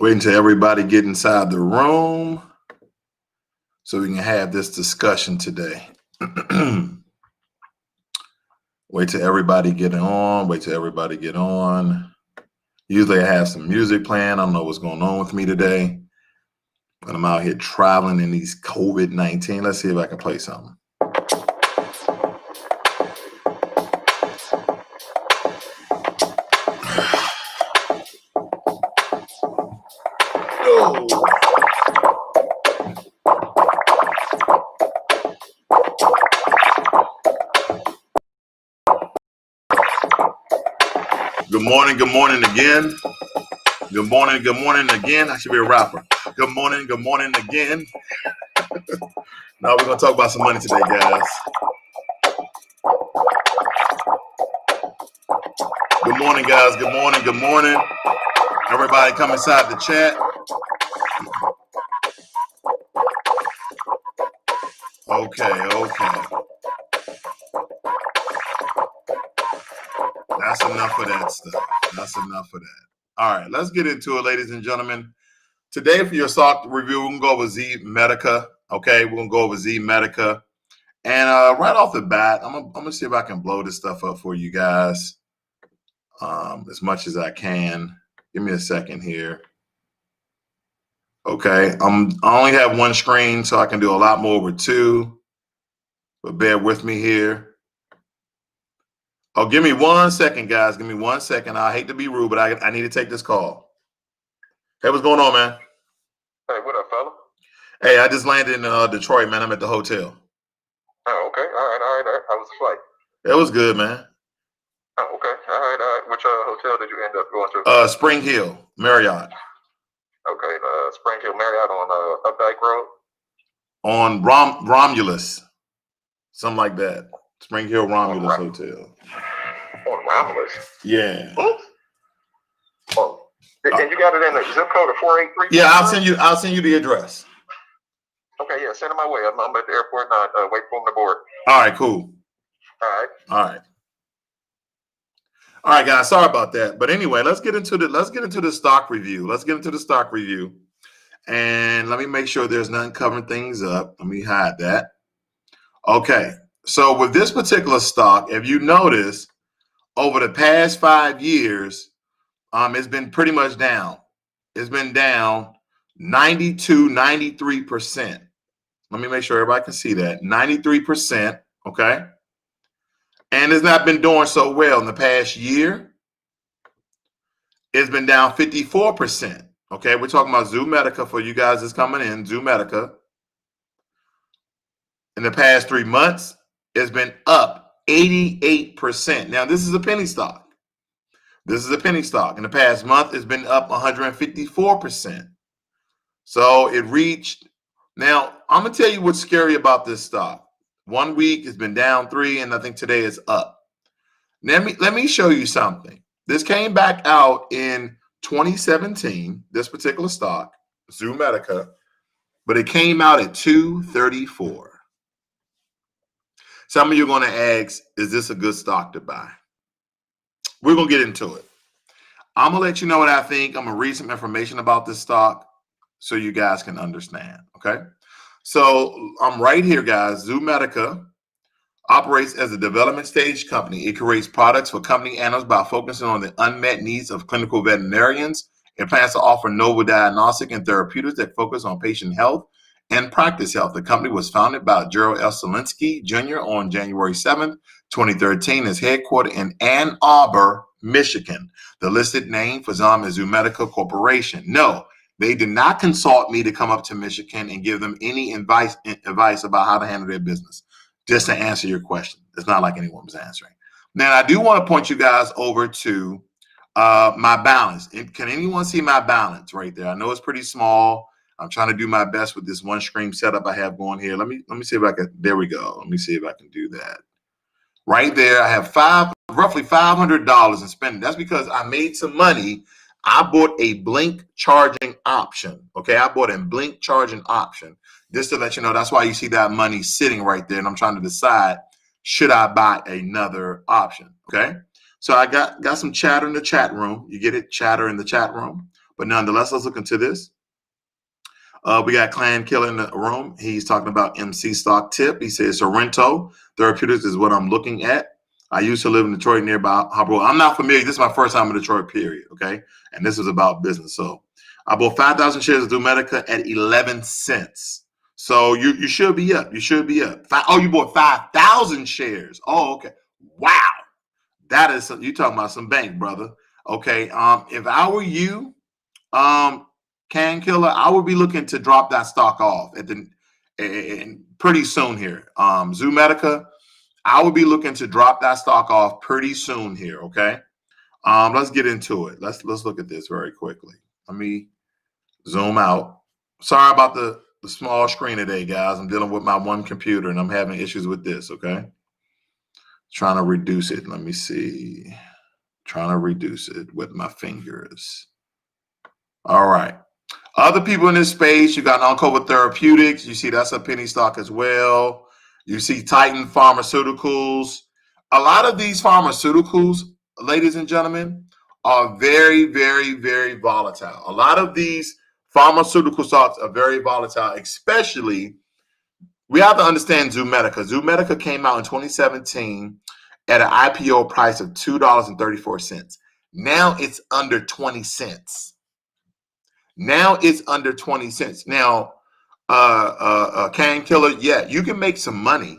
Waiting until everybody get inside the room so we can have this discussion today. Wait till everybody get on. Wait till everybody get on. Usually I have some music playing. I don't know what's going on with me today, but I'm out here traveling in these COVID-19. Let's see if I can play something. Good morning again. Good morning again. I should be a rapper. Good morning again. Now we're going to talk about some money today, guys. Good morning, guys. Good morning. Everybody come inside the chat. Okay. That's enough of that stuff. That's enough of that. All right, let's get into it, ladies and gentlemen. Today for your stock review, we're going to go over Zomedica. Okay, we're going to go over Zomedica. And right off the bat, I'm going to see if I can blow this stuff up for you guys as much as I can. Give me a second here. Okay, I only have one screen, so I can do a lot more with two. But bear with me here. Oh, give me 1 second, guys. Give me 1 second. I hate to be rude, but I need to take this call. Hey, what's going on, man? Hey, what up, fella? Hey, I just landed in Detroit, man. I'm at the hotel. Oh, okay. All right. How was the flight? It was good, man. Oh, okay. All right. Which hotel did you end up going to? Spring Hill, Marriott. Okay, Spring Hill Marriott on Updike Road? On Romulus. Something like that. Spring Hill Romulus Hotel. On Romulus? Yeah. Oh, and you got it in the zip code of 483? Yeah, I'll send you the address. Okay, yeah, send it my way. I'm at the airport now. Wait for them to board. All right, cool. All right, guys. Sorry about that. But anyway, let's get into the stock review. And let me make sure there's nothing covering things up. Let me hide that. Okay. So with this particular stock, if you notice, over the past 5 years, it's been pretty much down. It's been down 93%. Let me make sure everybody can see that. 93%, okay? And it's not been doing so well in the past year. It's been down 54%, okay? We're talking about Zomedica for you guys that's coming in, Zomedica. In the past 3 months, it's been up 88%. Now, this is a penny stock. In the past month, it's been up 154%. So it reached. Now, I'm going to tell you what's scary about this stock. 1 week, it's been down 3, and I think today is up. Let me show you something. This came back out in 2017, this particular stock, Zomedica, but it came out at 234. Some of you are going to ask, is this a good stock to buy? We're going to get into it. I'm going to let you know what I think. I'm going to read some information about this stock so you guys can understand, okay? So I'm right here, guys. Zomedica operates as a development stage company. It creates products for company analysts by focusing on the unmet needs of clinical veterinarians. It plans to offer novel diagnostics and therapeutics that focus on patient health and practice health. The company was founded by Gerald L. Selinsky Jr. on January 7th, 2013. Is headquartered in Ann Arbor, Michigan. The listed name for Zom is Zomedica Corporation. No, they did not consult me to come up to Michigan and give them any advice about how to handle their business. Just to answer your question. It's not like anyone was answering. Now, I do want to point you guys over to my balance. Can anyone see my balance right there? I know it's pretty small. I'm trying to do my best with this one screen setup I have going here. Let me see if I can. There we go. Let me see if I can do that. Right there, I have roughly $500 in spending. That's because I made some money. I bought a blink charging option. Okay, I bought a blink charging option. Just to let you know, that's why you see that money sitting right there. And I'm trying to decide, should I buy another option? Okay, so I got some chatter in the chat room. You get it, chatter in the chat room. But nonetheless, let's look into this. We got Clan Killer in the room. He's talking about MC stock tip. He says Sorrento Therapeutics is what I'm looking at. I used to live in Detroit nearby Harbor. I'm not familiar. This is my first time in Detroit, period. Okay. And this is about business. So I bought 5,000 shares of Zomedica at 11 cents. So you should be up. You should be up. You bought 5,000 shares. Oh, okay. Wow. That is, you talking about some bank, brother. Okay. If I were you, Can Killer, I would be looking to drop that stock off at pretty soon here. Zomedica, I would be looking to drop that stock off pretty soon here. Okay. Let's get into it. Let's look at this very quickly. Let me zoom out. Sorry about the small screen today, guys. I'm dealing with my one computer and I'm having issues with this. Okay. Trying to reduce it. Let me see. Trying to reduce it with my fingers. All right. Other people in this space, you got Uncover Therapeutics. You see that's a penny stock as well. You see Titan Pharmaceuticals. A lot of these pharmaceuticals, ladies and gentlemen, are very, very, very volatile. A lot of these pharmaceutical stocks are very volatile, especially, we have to understand Zomedica. Zomedica came out in 2017 at an IPO price of $2.34. Now it's under 20 cents. Now it's under 20 cents. Now, Can Killer, yeah, you can make some money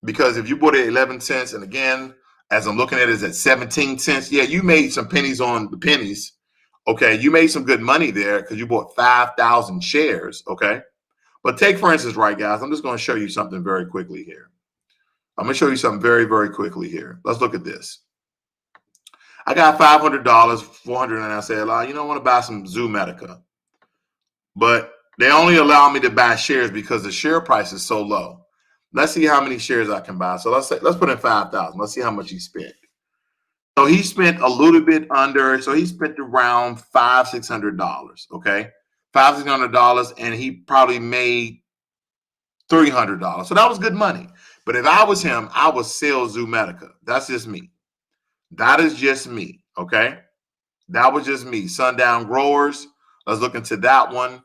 because if you bought it at 11 cents, and again, as I'm looking at it, it's at 17 cents. Yeah, you made some pennies on the pennies. Okay, you made some good money there because you bought 5,000 shares. Okay, but take, for instance, right, guys, I'm just going to show you something very quickly here. I'm going to show you something very, very quickly here. Let's look at this. I got $500, $400, and I said, I want to buy some Zomedica. But they only allow me to buy shares because the share price is so low. Let's see how many shares I can buy. So let's put in 5,000. Let's see how much he spent. So he spent a little bit under. So he spent around $500-$600. Okay, $500-$600, and he probably made $300. So that was good money. But if I was him, I would sell Zomedica. That's just me. That is just me. Okay, that was just me. Sundown Growers. Let's look into that one.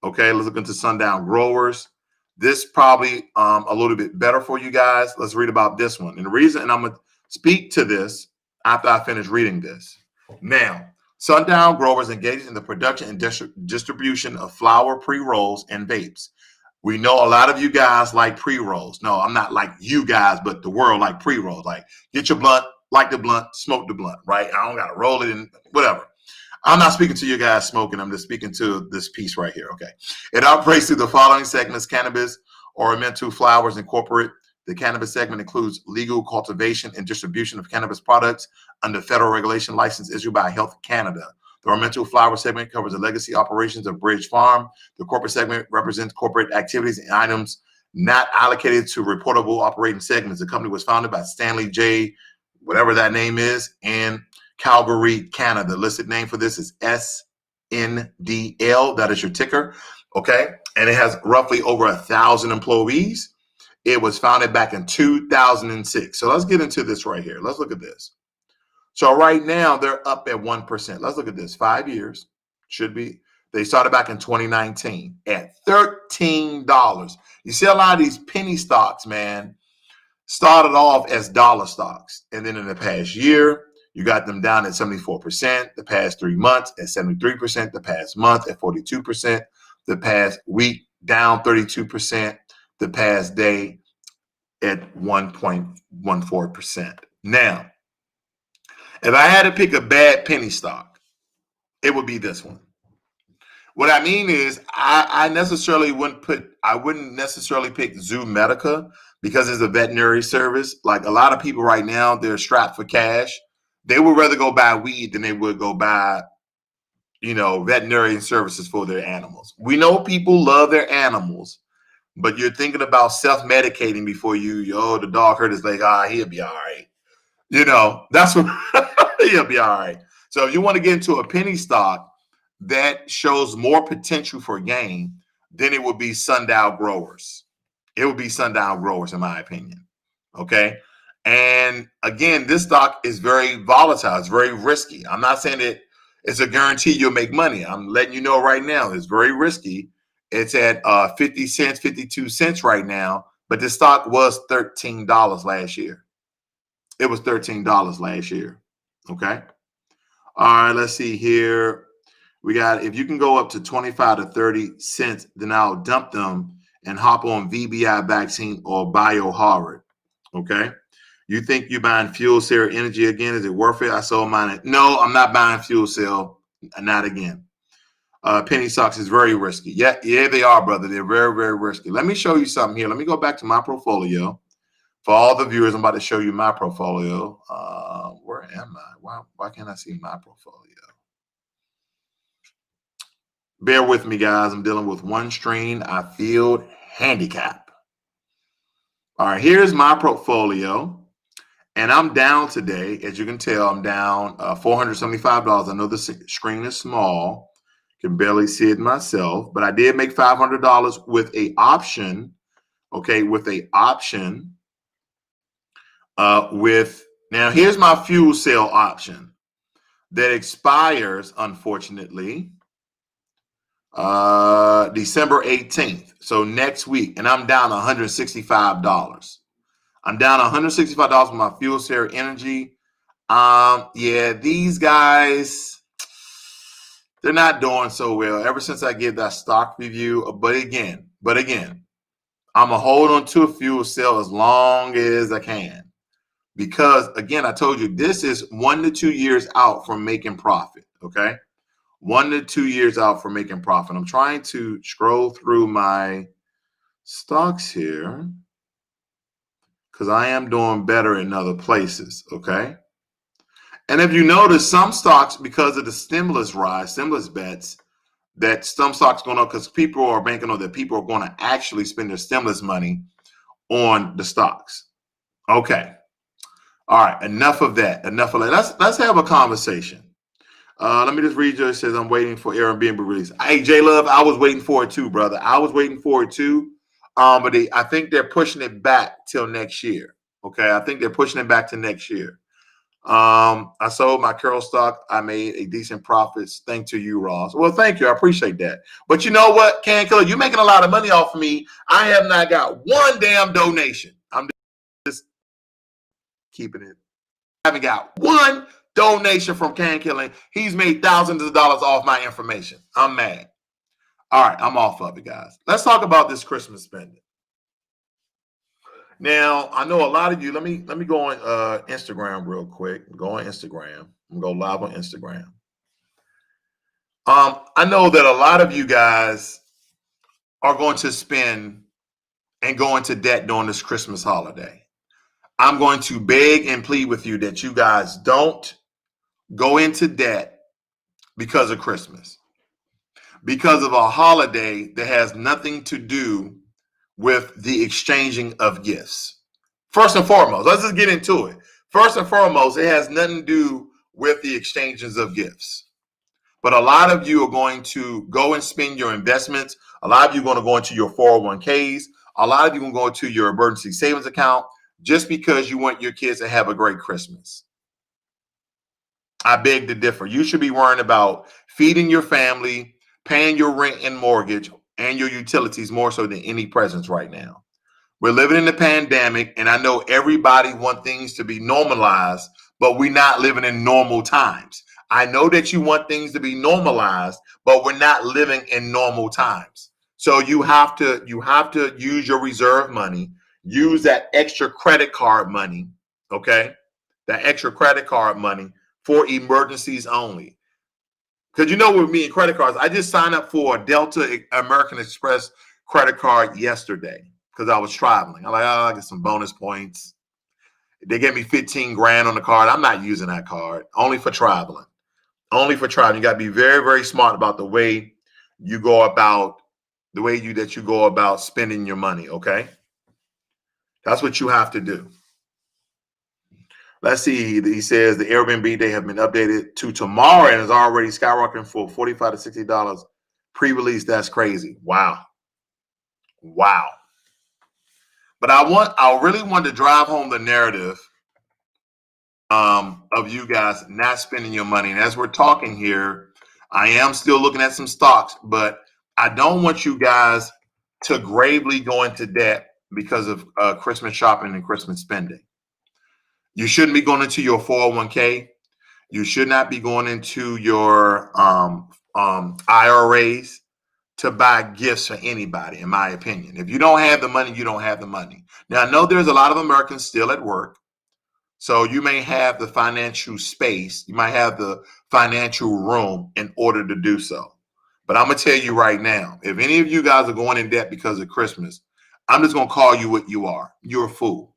Okay, let's look into Sundown Growers. This probably a little bit better for you guys. Let's read about this one. And the reason, and I'm going to speak to this after I finish reading this. Now, Sundown Growers engaged in the production and distribution of flower pre-rolls and vapes. We know a lot of you guys like pre-rolls. No, I'm not like you guys, but the world like pre-rolls. Like, get your blunt, light the blunt, smoke the blunt, right? I don't got to roll it in, whatever. I'm not speaking to you guys smoking. I'm just speaking to this piece right here. Okay. It operates through the following segments: cannabis, ornamental flowers, and corporate. The cannabis segment includes legal cultivation and distribution of cannabis products under federal regulation license issued by Health Canada. The ornamental flower segment covers the legacy operations of Bridge Farm. The corporate segment represents corporate activities and items not allocated to reportable operating segments. The company was founded by Stanley J., whatever that name is, and Calgary, Canada. The listed name for this is SNDL. That is your ticker. Okay. And it has roughly over 1,000 employees. It was founded back in 2006. So let's get into this right here. Let's look at this. So right now they're up at 1%. Let's look at this. 5 years should be. They started back in 2019 at $13. You see a lot of these penny stocks, man, started off as dollar stocks. And then in the past year, you got them down at 74%, the past 3 months at 73%, the past month at 42%, the past week down 32%, the past day at 1.14%. Now, if I had to pick a bad penny stock, it would be this one. What I mean is I wouldn't necessarily pick Zomedica because it's a veterinary service. Like a lot of people right now, they're strapped for cash. They would rather go buy weed than they would go buy, veterinary services for their animals. We know people love their animals, but you're thinking about self-medicating before the dog hurt his leg. He'll be all right. That's what he'll be all right. So if you want to get into a penny stock that shows more potential for gain, then it would be Sundown Growers. It would be Sundown Growers, in my opinion. Okay. And again, this stock is very volatile. It's very risky. I'm not saying that it's a guarantee you'll make money. I'm letting you know right now, it's very risky. It's at 50 cents, 52 cents right now, but the stock was $13 last year. It was $13 last year. Okay. All right, let's see here. We got, if you can go up to 25 to 30 cents, then I'll dump them and hop on VBI vaccine or BioHarvard. Okay. You think you're buying fuel cell energy again? Is it worth it? I sold mine. No, I'm not buying fuel cell. Not again. Penny stocks is very risky. Yeah, they are, brother. They're very, very risky. Let me show you something here. Let me go back to my portfolio. For all the viewers, I'm about to show you my portfolio. Where am I? Why can't I see my portfolio? Bear with me, guys. I'm dealing with one strain. I feel handicap. All right, here's my portfolio. And I'm down today. As you can tell, I'm down $475. I know the screen is small. Can barely see it myself. But I did make $500 with a option. Okay, with a option. Now, here's my fuel cell option that expires, unfortunately, December 18th. So next week. And I'm down $165. I'm down $165 with my fuel cell energy. Yeah, these guys, they're not doing so well ever since I gave that stock review. But again, I'm gonna hold on to a fuel cell as long as I can. Because again, I told you this is 1 to 2 years out from making profit. Okay. 1 to 2 years out from making profit. I'm trying to scroll through my stocks here, because I am doing better in other places, okay? And if you notice, some stocks, because of the stimulus bets, that some stocks going up because people are banking on that people are going to actually spend their stimulus money on the stocks. Okay. All right. Enough of that. Let's have a conversation. Let me just read you. It says, I'm waiting for Airbnb release. Hey, J-Love, I was waiting for it too, brother. I was waiting for it too. But I think they're pushing it back till next year. Okay, I think they're pushing it back to next year. I sold my Curl stock. I made a decent profits. Thanks to you, Ross. Well, thank you. I appreciate that. But you know what, Can Killer, you're making a lot of money off of me. I have not got one damn donation. I'm just keeping it. I haven't got one donation from Can Killing. He's made thousands of dollars off my information. I'm mad. All right, I'm off of it, guys. Let's talk about this Christmas spending. Now, I know a lot of you. Let me go on Instagram real quick. Go on Instagram. I'm gonna go live on Instagram. I know that a lot of you guys are going to spend and go into debt during this Christmas holiday. I'm going to beg and plead with you that you guys don't go into debt because of Christmas, because of a holiday that has nothing to do with the exchanging of gifts. First and foremost, let's just get into it. First and foremost, it has nothing to do with the exchanges of gifts. But a lot of you are going to go and spend your investments. A lot of you are going to go into your 401ks. A lot of you are going to go into your emergency savings account just because you want your kids to have a great Christmas. I beg to differ. You should be worrying about feeding your family, paying your rent and mortgage, and your utilities more so than any presents right now. We're living in the pandemic, and I know everybody wants things to be normalized, but we're not living in normal times. I know that you want things to be normalized, but we're not living in normal times. So you have to use your reserve money, use that extra credit card money, okay? That extra credit card money for emergencies only. Because you know, with me and credit cards, I just signed up for a Delta American Express credit card yesterday because I was traveling. I'm like, oh, I get some bonus points. They gave me 15 grand on the card. I'm not using that card, only for traveling. Only for traveling. You got to be very, very smart about the way you go about spending your money, okay? That's what you have to do. Let's see. He says the Airbnb, they have been updated to tomorrow and is already skyrocketing for $45 to $60 pre-release. That's crazy. Wow. But I really want to drive home the narrative of you guys not spending your money. And as we're talking here, I am still looking at some stocks, but I don't want you guys to gravely go into debt because of Christmas shopping and Christmas spending. You shouldn't be going into your 401k. You should not be going into your IRAs to buy gifts for anybody, in my opinion. If you don't have the money, you don't have the money. Now, I know there's a lot of Americans still at work. So you may have the financial space, you might have the financial room in order to do so. But I'm going to tell you right now, if any of you guys are going in debt because of Christmas, I'm just going to call you what you are. You're a fool.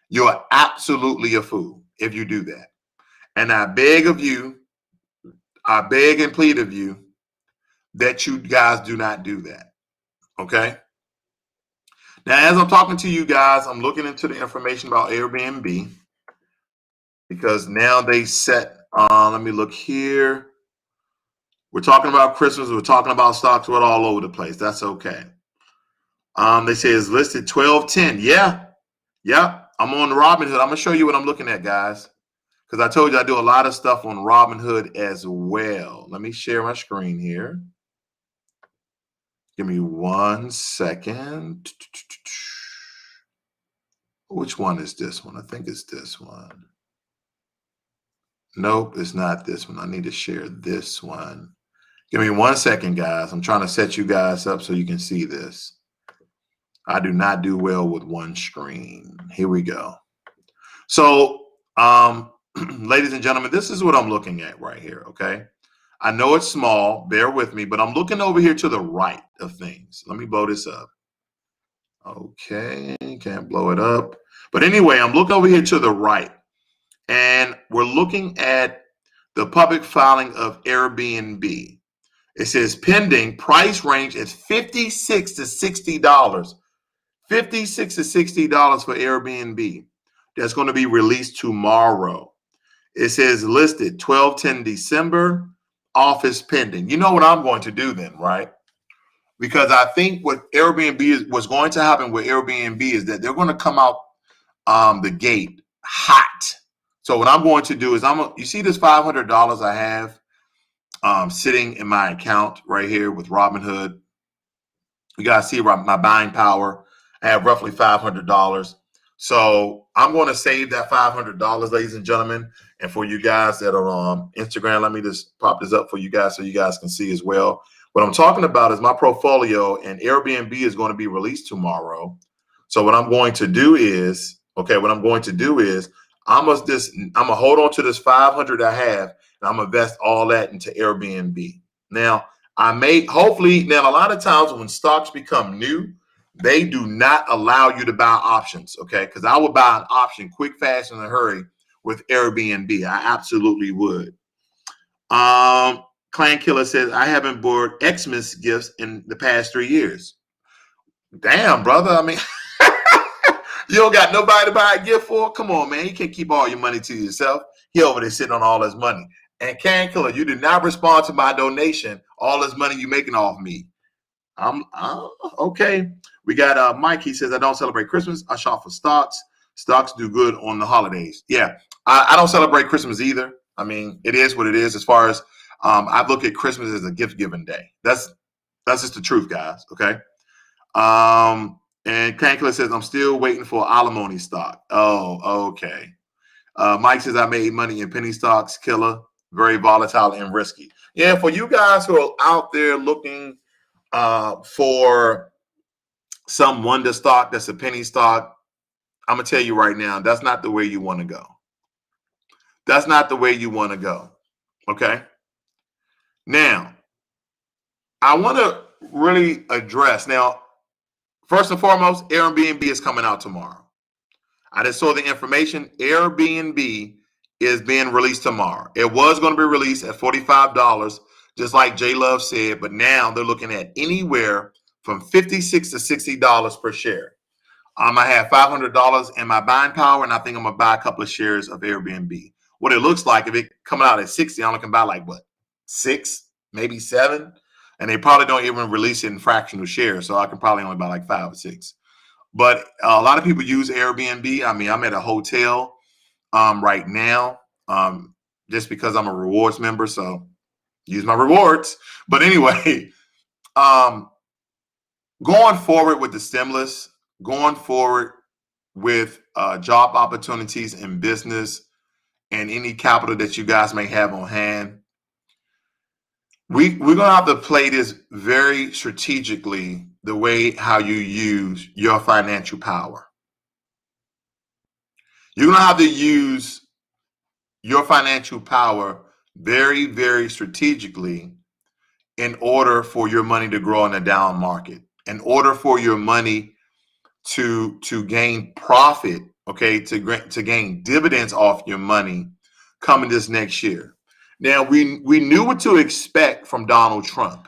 You're absolutely a fool if you do that. And I beg of you, I beg and plead of you that you guys do not do that. Okay? Now, as I'm talking to you guys, I'm looking into the information about Airbnb because now they set, let me look here. We're talking about Christmas. We're talking about stocks. We're all over the place. That's okay. They say it's listed 1210. Yeah. I'm on Robinhood. I'm going to show you what I'm looking at, guys, because I told you I do a lot of stuff on Robinhood as well. Let me share my screen here. Give me 1 second. Which one is this one? I think it's this one. Nope, it's not this one. I need to share this one. Give me 1 second, guys. I'm trying to set you guys up so you can see this. I do not do well with one screen. Here we go. So, ladies and gentlemen, this is what I'm looking at right here, okay? I know it's small, bear with me, but I'm looking over here to the right of things. Let me blow this up. Okay, can't blow it up. But anyway, I'm looking over here to the right, and we're looking at the public filing of Airbnb. It says pending, price range is $56 to $60. $56 to $60 for Airbnb. That's going to be released tomorrow. It says listed 12/10 December. Office pending. You know what I'm going to do then, right? Because I think what what's going to happen with Airbnb is that they're going to come out the gate hot. So what I'm going to do is you see this $500 I have sitting in my account right here with Robinhood. You guys see my buying power. I have roughly $500. So I'm going to save that $500, ladies and gentlemen. And for you guys that are on Instagram, let me just pop this up for you guys so you guys can see as well. What I'm talking about is my portfolio, and Airbnb is going to be released tomorrow. So what I'm going to do is, I'm going to hold on to this 500 I have, and I'm going to invest all that into Airbnb. Now, now a lot of times when stocks become new, they do not allow you to buy options, okay? Because I would buy an option quick, fast, in a hurry with Airbnb. I absolutely would. Clan Killer says, I haven't bought Xmas gifts in the past 3 years. Damn, brother. I mean, you don't got nobody to buy a gift for? Come on, man. You can't keep all your money to yourself. He over there sitting on all his money. And Clan Killer, you did not respond to my donation, all this money you making off me. Okay. We got Mike. He says, I don't celebrate Christmas. I shop for stocks. Stocks do good on the holidays. Yeah, I don't celebrate Christmas either. I mean, it is what it is. As far as I look at Christmas as a gift giving day. That's just the truth, guys. Okay. And Cankler says, I'm still waiting for alimony stock. Oh, okay. Mike says, I made money in penny stocks. Killer, very volatile and risky. Yeah, for you guys who are out there looking for some wonder stock that's a penny stock, I'm gonna tell you right now, that's not the way you want to go. That's not the way you want to go. Okay. Now, I want to really address now. First and foremost, Airbnb is coming out tomorrow. I just saw the information. Airbnb is being released tomorrow. It was going to be released at $45, just like J Love said, but now they're looking at anywhere from $56 to $60 per share. I have $500 in my buying power, and I think I'm gonna buy a couple of shares of Airbnb. What it looks like, if it coming out at 60, I only can buy like what, 6, maybe 7, and they probably don't even release it in fractional shares, so I can probably only buy like 5 or 6. But a lot of people use Airbnb. I mean, I'm at a hotel right now, just because I'm a rewards member. So use my rewards. But anyway, going forward with the stimulus, going forward with job opportunities in business and any capital that you guys may have on hand, we're going to have to play this very strategically, the way how you use your financial power. You're going to have to use your financial power very, very strategically in order for your money to grow in a down market, in order for your money to gain profit, okay, to gain dividends off your money coming this next year. Now, we knew what to expect from Donald Trump.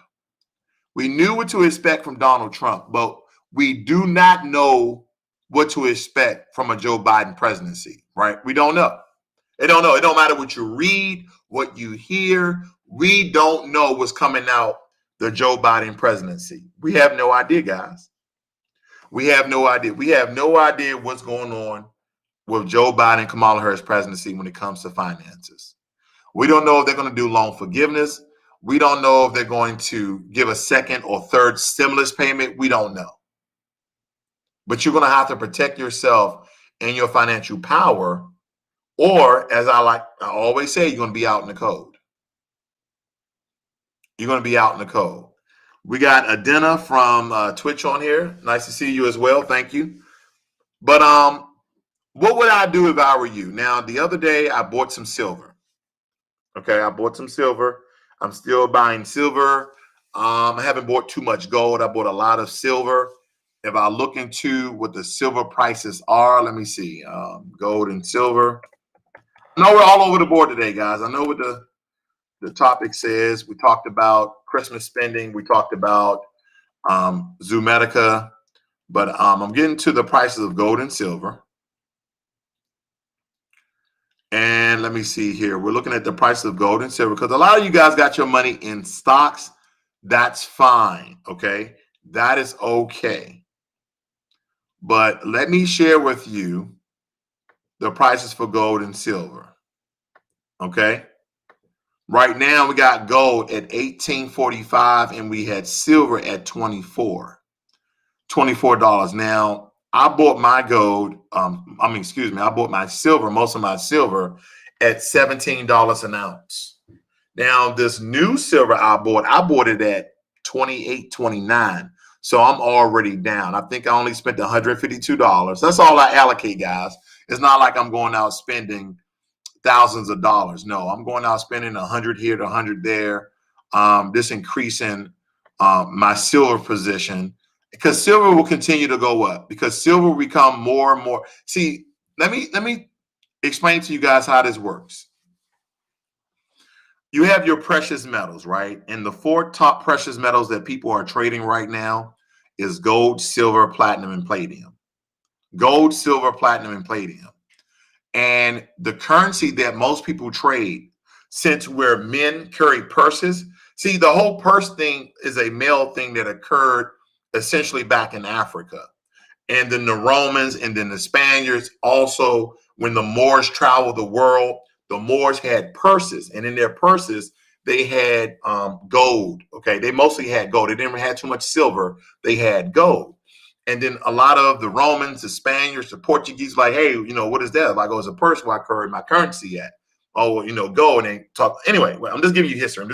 We knew what to expect from Donald Trump, but we do not know what to expect from a Joe Biden presidency, right? We don't know. It don't know. It don't matter what you read, what you hear. We don't know what's coming out the Joe Biden presidency. We have no idea, guys. We have no idea. We have no idea what's going on with Joe Biden and Kamala Harris presidency when it comes to finances. We don't know if they're going to do loan forgiveness. We don't know if they're going to give a second or third stimulus payment. We don't know. But you're going to have to protect yourself and your financial power, or as I always say, you're going to be out in the cold. You're going to be out in the cold. We got Adena from Twitch on here. Nice to see you as well. Thank you. But what would I do if I were you? Now, the other day I bought some silver. Okay, I bought some silver. I'm still buying silver. I haven't bought too much gold. I bought a lot of silver. If I look into what the silver prices are, let me see. Gold and silver. I know we're all over the board today, guys. I know what the topic says. We talked about Christmas spending. We talked about Zomedica. But I'm getting to the prices of gold and silver. And let me see here. We're looking at the price of gold and silver because a lot of you guys got your money in stocks. That's fine. Okay. That is okay. But let me share with you the prices for gold and silver. Okay. Right now we got gold at $18.45 and we had silver at $24. Now, I bought my gold, I bought my silver, most of my silver at $17 an ounce. Now, this new silver I bought it at $28.29. So I'm already down. I think I only spent $152. That's all I allocate, guys. It's not like I'm going out spending thousands of dollars. No, I'm going out spending 100 here to 100 there. This increasing my silver position. Because silver will continue to go up, because silver will become more and more. See, let me explain to you guys how this works. You have your precious metals, right? And the 4 top precious metals that people are trading right now is gold, silver, platinum, and palladium. Gold, silver, platinum, and palladium. And the currency that most people trade, since where men carry purses, see, the whole purse thing is a male thing that occurred essentially back in Africa. And then the Romans and then the Spaniards also, when the Moors traveled the world, the Moors had purses, and in their purses, they had gold. Okay. They mostly had gold. They didn't have too much silver. They had gold. And then a lot of the Romans, the Spaniards, the Portuguese, like, hey, what is that? Like, oh, it's a purse where I carry my currency at. Oh, gold. And they talk. Anyway, I'm just giving you history.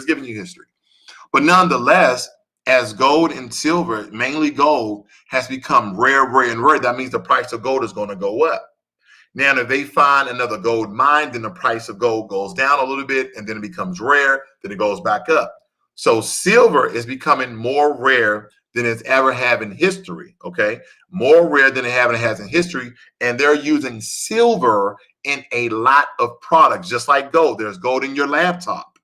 But nonetheless, as gold and silver, mainly gold, has become rare. That means the price of gold is going to go up. Now, if they find another gold mine, then the price of gold goes down a little bit, and then it becomes rare, then it goes back up. So silver is becoming more rare than it's ever had in history, okay? More rare than it has in history, and they're using silver in a lot of products, just like gold. There's gold in your laptop.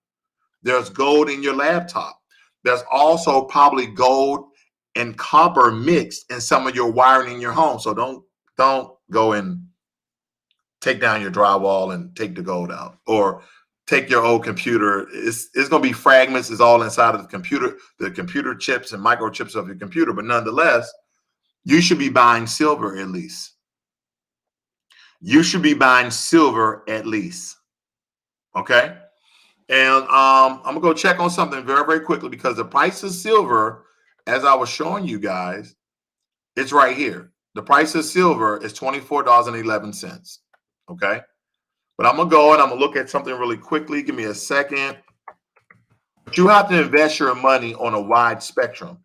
There's gold in your laptop. There's also probably gold and copper mixed in some of your wiring in your home. So don't go and take down your drywall and take the gold out, or take your old computer. It's going to be fragments. It's all inside of the computer chips and microchips of your computer. But nonetheless, you should be buying silver at least. you should be buying silver at least. Okay. And I'm gonna go check on something very, very quickly, because the price of silver, as I was showing you guys, it's right here. The price of silver is $24.11. Okay. But I'm gonna go and I'm gonna look at something really quickly. Give me a second. But you have to invest your money on a wide spectrum.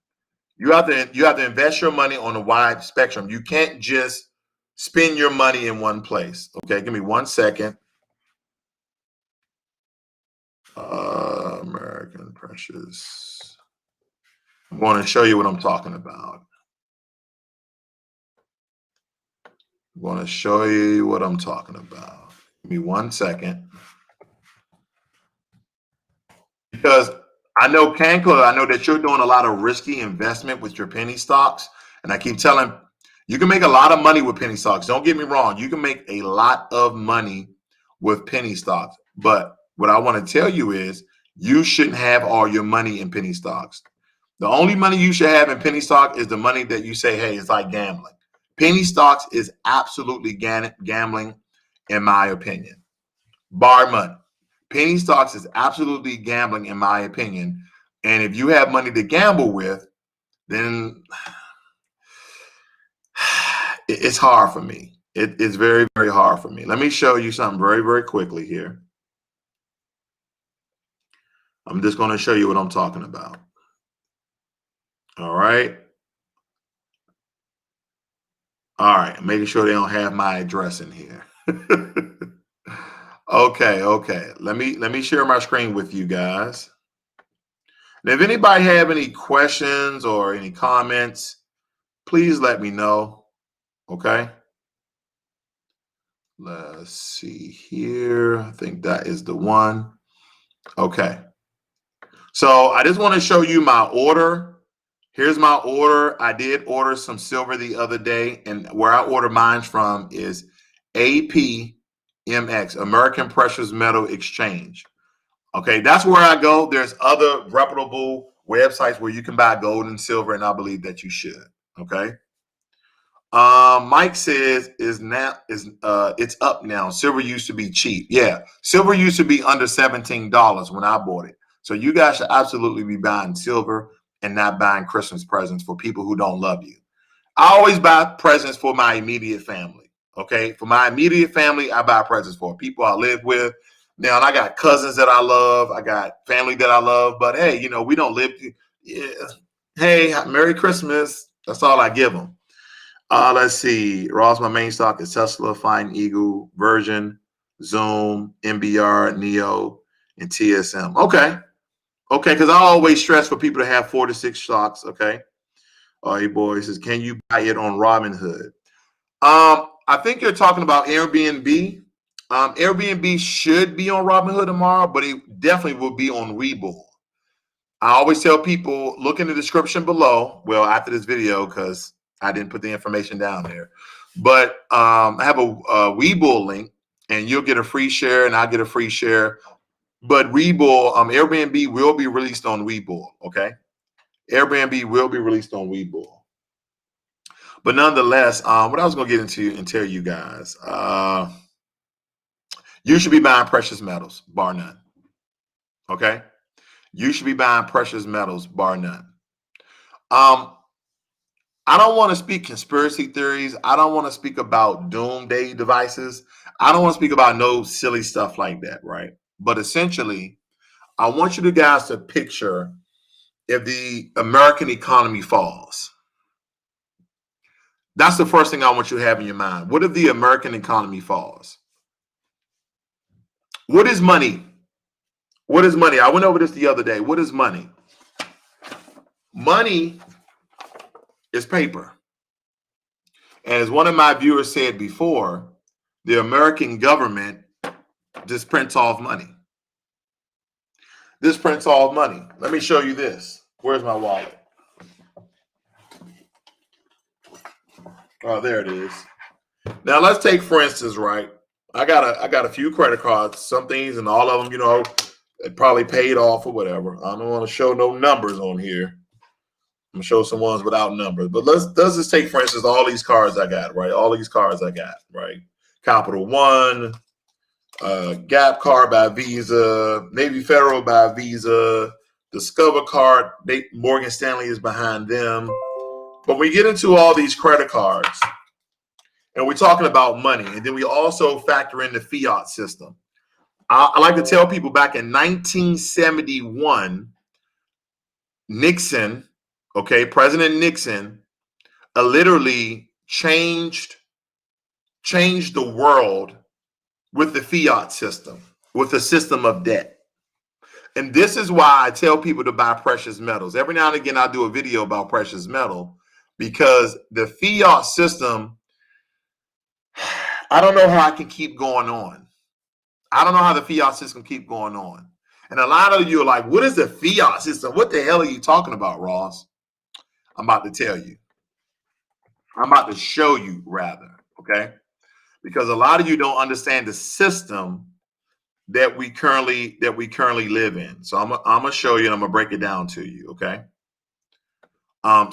You have to invest your money on a wide spectrum. You can't just spend your money in one place. Okay, give me 1 second. American Precious. I'm going to show you what I'm talking about. I'm going to show you what I'm talking about. Give me 1 second. Because I know, Cancler, I know that you're doing a lot of risky investment with your penny stocks. And I keep telling you can make a lot of money with penny stocks. Don't get me wrong. You can make a lot of money with penny stocks. But what I want to tell you is you shouldn't have all your money in penny stocks. The only money you should have in penny stock is the money that you say, hey, it's like gambling. Penny stocks is absolutely gambling, in my opinion. Bar money. Penny stocks is absolutely gambling, in my opinion. And if you have money to gamble with, then it's hard for me. It's very, very hard for me. Let me show you something very, very quickly here. I'm just going to show you what I'm talking about. All right. All right. Making sure they don't have my address in here. Okay. Let me share my screen with you guys. And if anybody have any questions or any comments, please let me know. Okay. Let's see here. I think that is the one. Okay. So I just want to show you my order. Here's my order. I did order some silver the other day, and where I order mine from is APMX, American Precious Metal Exchange. Okay, that's where I go. There's other reputable websites where you can buy gold and silver, and I believe that you should. Okay. Mike says it's up now. Silver used to be cheap. Yeah, silver used to be under $17 when I bought it. So you guys should absolutely be buying silver and not buying Christmas presents for people who don't love you. I always buy presents for my immediate family. Okay, for my immediate family, I buy presents for people I live with. Now, and I got cousins that I love. I got family that I love. But hey, you know, we don't live. Yeah. Hey, Merry Christmas. That's all I give them. Let's see. Ross, my main stock is Tesla, Fine Eagle, Virgin, Zoom, MBR, Neo, and TSM. Okay. Okay, because I always stress for people to have 4 to 6 stocks. Okay. Hey, boy, says, can you buy it on Robinhood? I think you're talking about Airbnb. Airbnb should be on Robinhood tomorrow, but it definitely will be on WeBull. I always tell people, look in the description below. Well, after this video, because I didn't put the information down there. But I have a WeBull link, and you'll get a free share, and I'll get a free share. But WeBull, Airbnb will be released on WeBull, okay? Airbnb will be released on WeBull. But nonetheless, what I was going to get into and tell you guys, you should be buying precious metals, bar none, okay? You should be buying precious metals, bar none. I don't want to speak conspiracy theories. I don't want to speak about doomsday devices. I don't want to speak about no silly stuff like that, right? But essentially, I want you guys to picture if the American economy falls. That's the first thing I want you to have in your mind. What if the American economy falls? What is money? What is money? I went over this the other day. What is money? Money is paper. And as one of my viewers said before, the American government just prints off money. This prints off money. Let me show you this. Where's my wallet? Oh, there it is. Now let's take, for instance, right? I got a few credit cards, some things, and all of them, you know, it probably paid off or whatever. I don't want to show no numbers on here. I'm gonna show some ones without numbers. But let's just take, for instance, all these cards I got, right? All these cards I got, right? Capital One, Gap Card by Visa, Navy Federal by Visa, Discover Card, Morgan Stanley is behind them. But we get into all these credit cards, and we're talking about money, and then we also factor in the fiat system. I like to tell people back in 1971, Nixon, okay, President Nixon, literally changed the world with the fiat system, with the system of debt. And this is why I tell people to buy precious metals. Every now and again, I do a video about precious metal because the fiat system, I don't know how I can keep going on. I don't know how the fiat system keep going on. And a lot of you are like, what is the fiat system? What the hell are you talking about, Ross? I'm about to tell you. I'm about to show you, rather, okay? Because a lot of you don't understand the system that we currently live in. So I'm gonna show you and I'm gonna break it down to you, okay?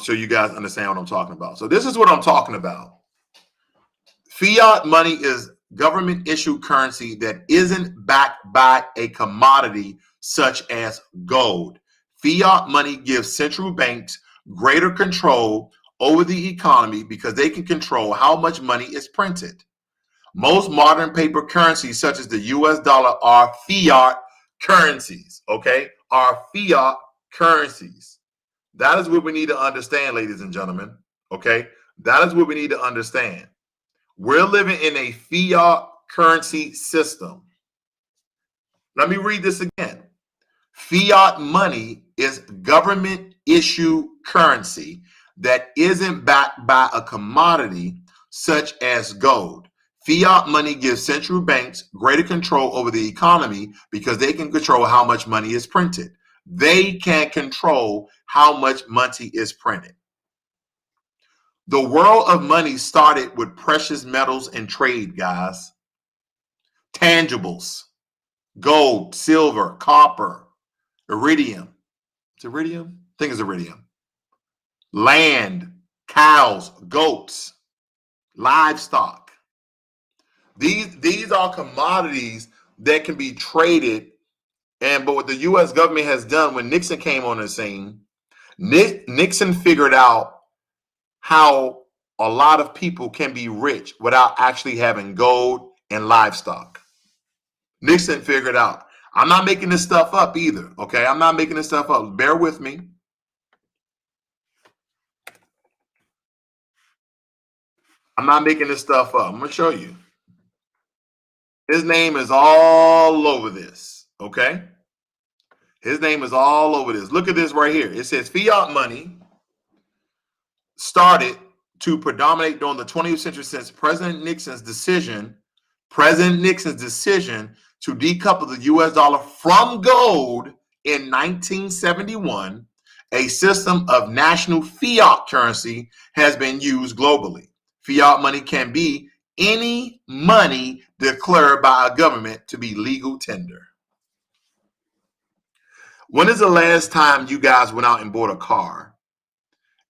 So you guys understand what I'm talking about. So this is what I'm talking about. Fiat money is government issued currency that isn't backed by a commodity such as gold. Fiat money gives central banks greater control over the economy because they can control how much money is printed. Most modern paper currencies, such as the US dollar, are fiat currencies, okay? Are fiat currencies. That is what we need to understand, ladies and gentlemen, okay? That is what we need to understand. We're living in a fiat currency system. Let me read this again. Fiat money is government issue currency that isn't backed by a commodity such as gold. Fiat money gives central banks greater control over the economy because they can control how much money is printed. They can control how much money is printed. The world of money started with precious metals and trade, guys. Tangibles, gold, silver, copper, iridium. It's iridium? I think it's iridium. Land, cows, goats, livestock. These are commodities that can be traded. But what the U.S. government has done when Nixon came on the scene, Nixon figured out how a lot of people can be rich without actually having gold and livestock. Nixon figured out. I'm not making this stuff up either, okay? I'm not making this stuff up. Bear with me. I'm not making this stuff up. I'm going to show you. His name is all over this, okay? His name is all over this. Look at this right here. It says fiat money started to predominate during the 20th century since President Nixon's decision to decouple the US dollar from gold in 1971. A system of national fiat currency has been used globally. Fiat money can be any money declared by a government to be legal tender. When is the last time you guys went out and bought a car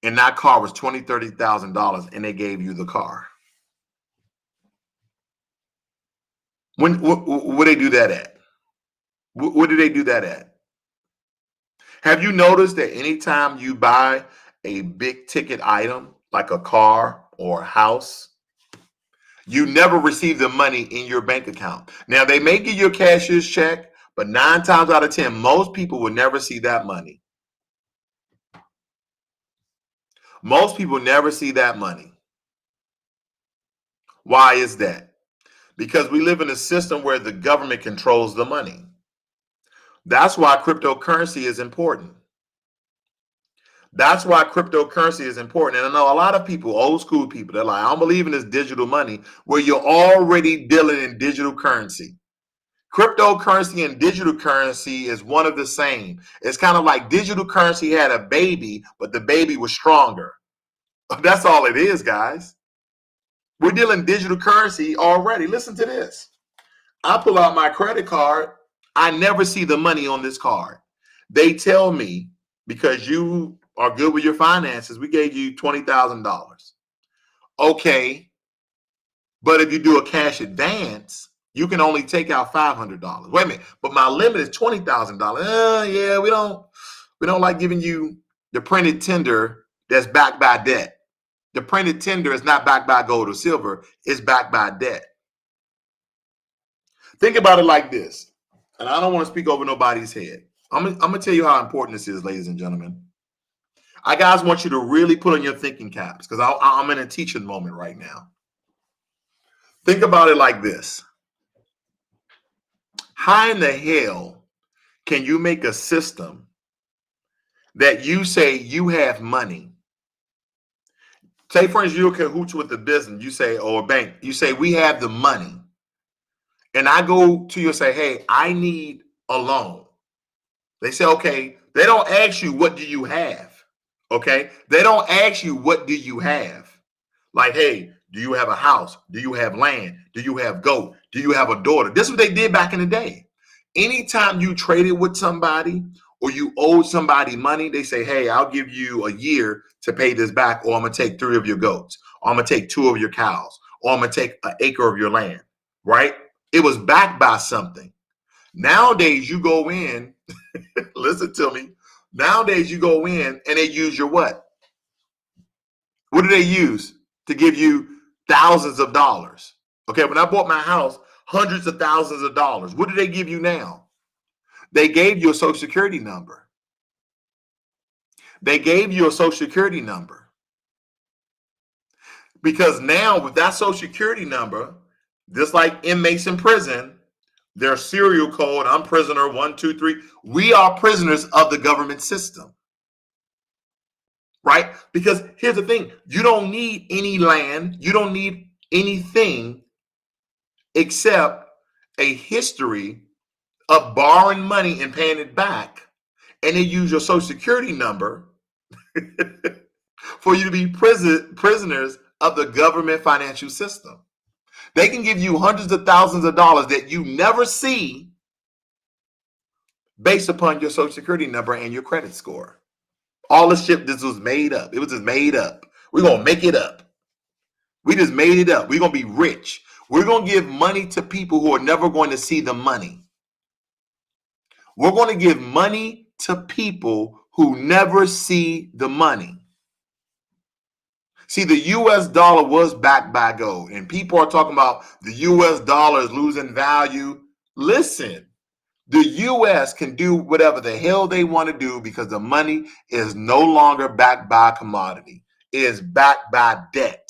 and that car was $20,000, $30,000 and they gave you the car? When would they do that at? What did they do that at? Have you noticed that anytime you buy a big ticket item like a car or a house, you never receive the money in your bank account? Now, they may give you a cashier's check, but 9 times out of 10, most people will never see that money. Most people never see that money. Why is that? Because we live in a system where the government controls the money. That's why cryptocurrency is important. That's why cryptocurrency is important. And I know a lot of people, old school people, they're like, I don't believe in this digital money, where you're already dealing in digital currency. Cryptocurrency and digital currency is one of the same. It's kind of like digital currency had a baby, but the baby was stronger. That's all it is, guys. We're dealing digital currency already. Listen to this. I pull out my credit card. I never see the money on this card. They tell me, because you are good with your finances, we gave you $20,000. Okay. But if you do a cash advance, you can only take out $500. Wait a minute, but my limit is $20,000. Yeah, we don't like giving you the printed tender that's backed by debt. The printed tender is not backed by gold or silver, it's backed by debt. Think about it like this, and I don't want to speak over nobody's head. I'm gonna tell you how important this is, ladies and gentlemen. I guys want you to really put on your thinking caps because I'm in a teaching moment right now. Think about it like this. How in the hell can you make a system that you say you have money? Say, for instance, you're cahoots with the business, you say, or a bank, you say, we have the money. And I go to you and say, hey, I need a loan. They say, okay, they don't ask you, what do you have? Okay, they don't ask you, what do you have? Like, hey, do you have a house? Do you have land? Do you have goat? Do you have a daughter? This is what they did back in the day. Anytime you traded with somebody or you owed somebody money, they say, hey, I'll give you a year to pay this back, or I'm going to take 3 of your goats, or I'm going to take 2 of your cows, or I'm going to take an acre of your land, right? It was backed by something. Nowadays, you go in, listen to me. Nowadays, you go in and they use your what? What do they use to give you thousands of dollars? Okay, when I bought my house, hundreds of thousands of dollars. What do they give you now? They gave you a social security number. They gave you a social security number. Because now with that social security number, just like inmates in prison, their serial code, I'm prisoner 1, 2, 3. We are prisoners of the government system. Right? Because here's the thing, you don't need any land, you don't need anything except a history of borrowing money and paying it back, and they use your social security number for you to be prisoners of the government financial system. They can give you hundreds of thousands of dollars that you never see based upon your social security number and your credit score. All this shit, this was made up. It was just made up. We're going to make it up. We just made it up. We're going to be rich. We're going to give money to people who are never going to see the money. We're going to give money to people who never see the money. See, the US dollar was backed by gold, and people are talking about the US dollar is losing value. Listen, the US can do whatever the hell they want to do because the money is no longer backed by a commodity. It is backed by debt.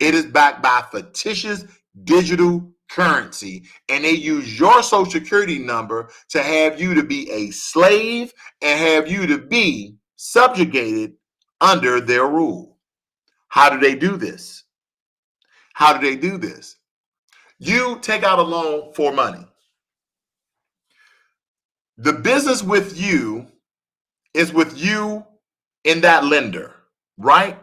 It is backed by fictitious digital currency, and they use your social security number to have you to be a slave and have you to be subjugated under their rule. How do they do this? How do they do this? You take out a loan for money. The business with you is with you and that lender, right?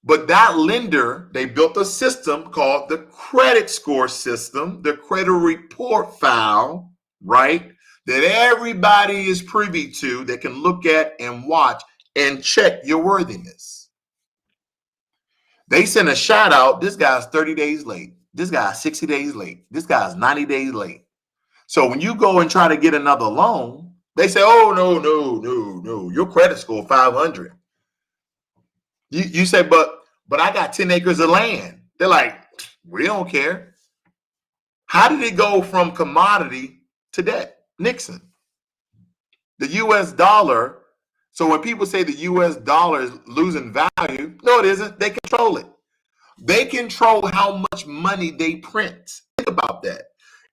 But that lender, they built a system called the credit score system, the credit report file, right? That everybody is privy to, that can look at and watch and check your worthiness. They send a shout out, this guy's 30 days late. This guy's 60 days late. This guy's 90 days late. So when you go and try to get another loan, they say, oh, no, your credit score 500. You say, but I got 10 acres of land. They're like, we don't care. How did it go from commodity to debt? Nixon. The US dollar. So when people say the US dollar is losing value, no, it isn't. They control it. They control how much money they print. Think about that.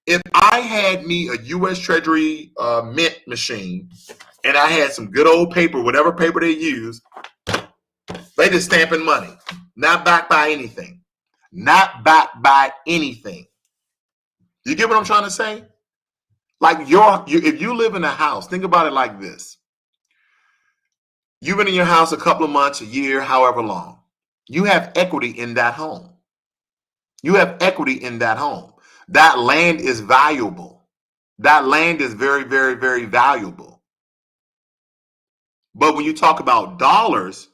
If I had me a U.S. Treasury mint machine and I had some good old paper, whatever paper they use, they just stamping money, not backed by anything. Not backed by anything. You get what I'm trying to say? Like if you live in a house, think about it like this. You've been in your house a couple of months, a year, however long. You have equity in that home. You have equity in that home. That land is valuable. That land is very, very, very valuable. But when you talk about dollars,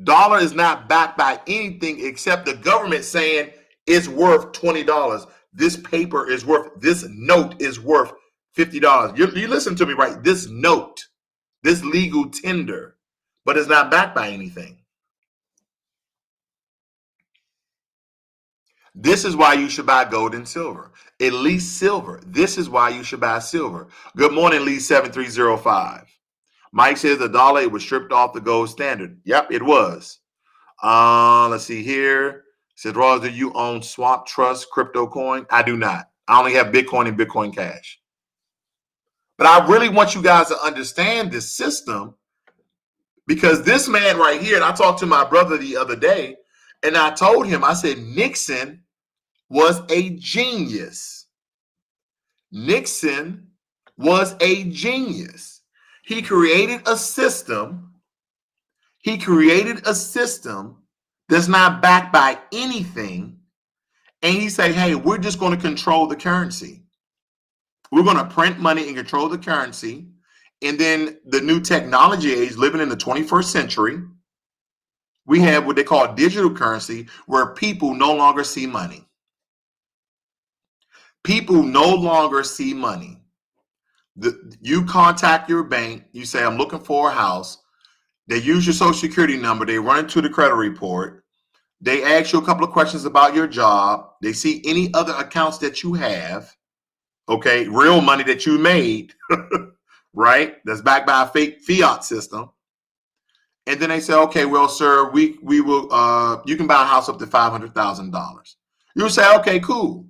dollar is not backed by anything except the government saying is worth $20. This paper is worth, this note is worth $50. You listen to me, right? This note, this legal tender, but it's not backed by anything. This is why you should buy gold and silver, at least silver. This is why you should buy silver. Good morning, Lee 7305. Mike says the dollar, it was stripped off the gold standard. Yep, it was. Let's see here. It says, Ross, do you own Swamp Trust crypto coin? I do not. I only have Bitcoin and Bitcoin Cash. But I really want you guys to understand this system, because this man right here, and I talked to my brother the other day, and I told him, I said, Nixon was a genius. Nixon was a genius. He created a system. He created a system that's not backed by anything. And he said, hey, we're just going to control the currency. We're going to print money and control the currency. And then the new technology age, living in the 21st century, we have what they call digital currency, where people no longer see money. People no longer see money. You contact your bank, you say, I'm looking for a house. They use your social security number. They run it to the credit report. They ask you a couple of questions about your job. They see any other accounts that you have. Okay, real money that you made, right? That's backed by a fake fiat system. And then they say, okay, well, sir, we will, you can buy a house up to $500,000. You say, okay, cool.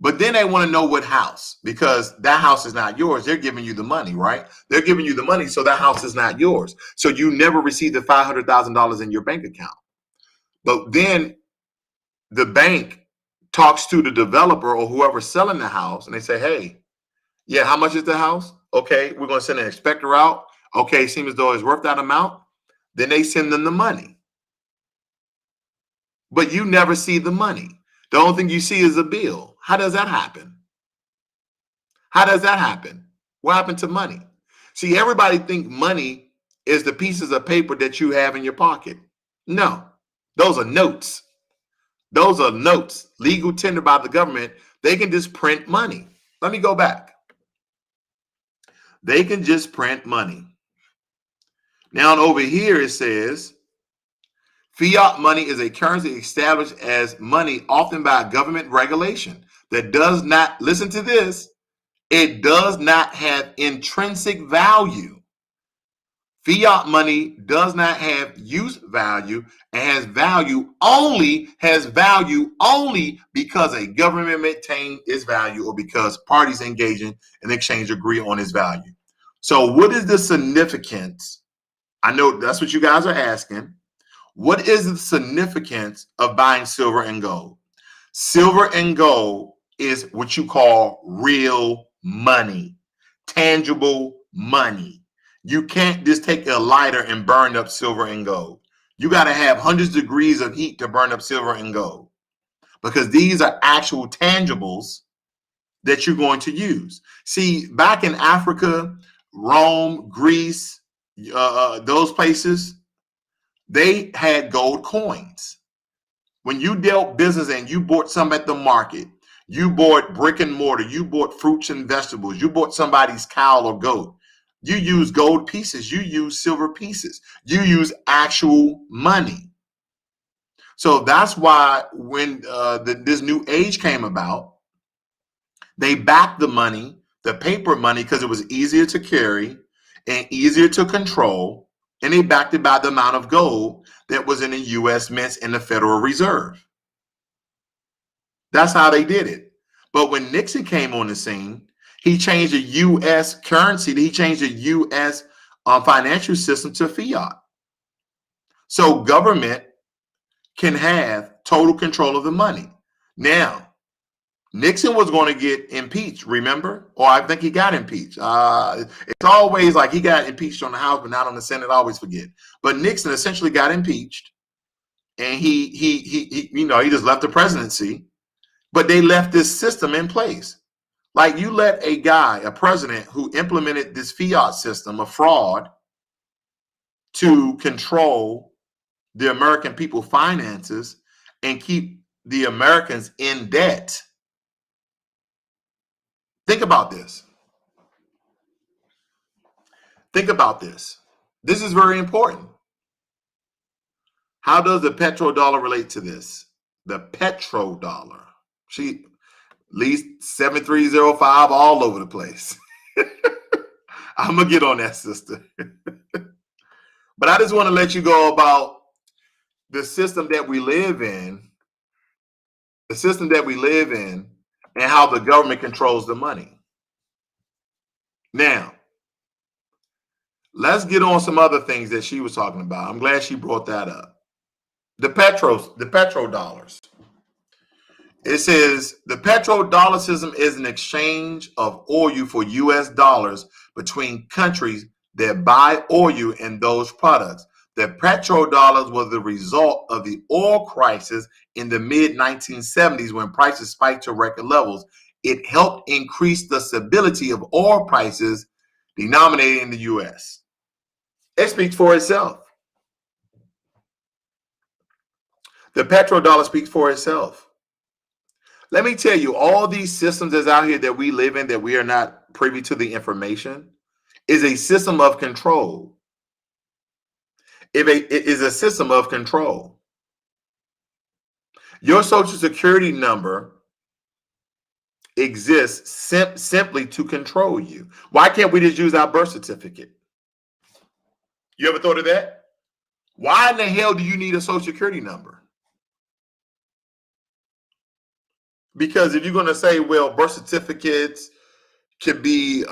But then they want to know what house, because that house is not yours. They're giving you the money, right? They're giving you the money, so that house is not yours. So you never receive the $500,000 in your bank account. But then the bank talks to the developer or whoever's selling the house, and they say, hey, yeah, how much is the house? Okay, we're going to send an inspector out. Okay, seems as though it's worth that amount. Then they send them the money. But you never see the money. The only thing you see is a bill. How does that happen? How does that happen? What happened to money? See, everybody think money is the pieces of paper that you have in your pocket. No, those are notes. Those are notes, legal tender by the government. They can just print money. Let me go back. They can just print money. Now over here it says, fiat money is a currency established as money, often by government regulation, that does not, listen to this, it does not have intrinsic value. Fiat money does not have use value and has value only because a government maintains its value or because parties engaging in exchange agree on its value. So what is the significance? I know that's what you guys are asking. What is the significance of buying silver and gold? Silver and gold is what you call real money, tangible money. You can't just take a lighter and burn up silver and gold. You got to have hundreds of degrees of heat to burn up silver and gold, because these are actual tangibles that you're going to use. See, back in Africa, Rome, Greece, those places, they had gold coins. When you dealt business and you bought some at the market, you bought brick and mortar, you bought fruits and vegetables, you bought somebody's cow or goat, you use gold pieces, you use silver pieces, you use actual money. So that's why when this new age came about, they backed the money, the paper money, because it was easier to carry and easier to control, and they backed it by the amount of gold that was in the U.S. mints and the Federal Reserve. That's how they did it. But when Nixon came on the scene, he changed the U.S. currency. He changed the U.S. Financial system to fiat. So government can have total control of the money. Now, Nixon was going to get impeached, remember? Or I think he got impeached. It's always like he got impeached on the House, but not on the Senate. I always forget. But Nixon essentially got impeached, and he just left the presidency. But they left this system in place. Like, you let a guy, a president who implemented this fiat system of fraud to control the American people's finances and keep the Americans in debt. Think about this. Think about this. This is very important. How does the petrodollar relate to this? The petrodollar. She least 7305 all over the place. I'm going to get on that, sister. But I just want to let you go about the system that we live in, and how the government controls the money. Now, let's get on some other things that she was talking about. I'm glad she brought that up. The petrodollars. It says the petrodollar system is an exchange of oil for US dollars between countries that buy oil and those products. The petrodollars was the result of the oil crisis in the mid-1970s when prices spiked to record levels. It helped increase the stability of oil prices denominated in the US. It speaks for itself. The petrodollar speaks for itself. Let me tell you, all these systems that's out here that we live in, that we are not privy to the information, is a system of control. It is a system of control. Your social security number exists simply to control you. Why can't we just use our birth certificate? You ever thought of that? Why in the hell do you need a social security number? Because if you're going to say, well, birth certificates can be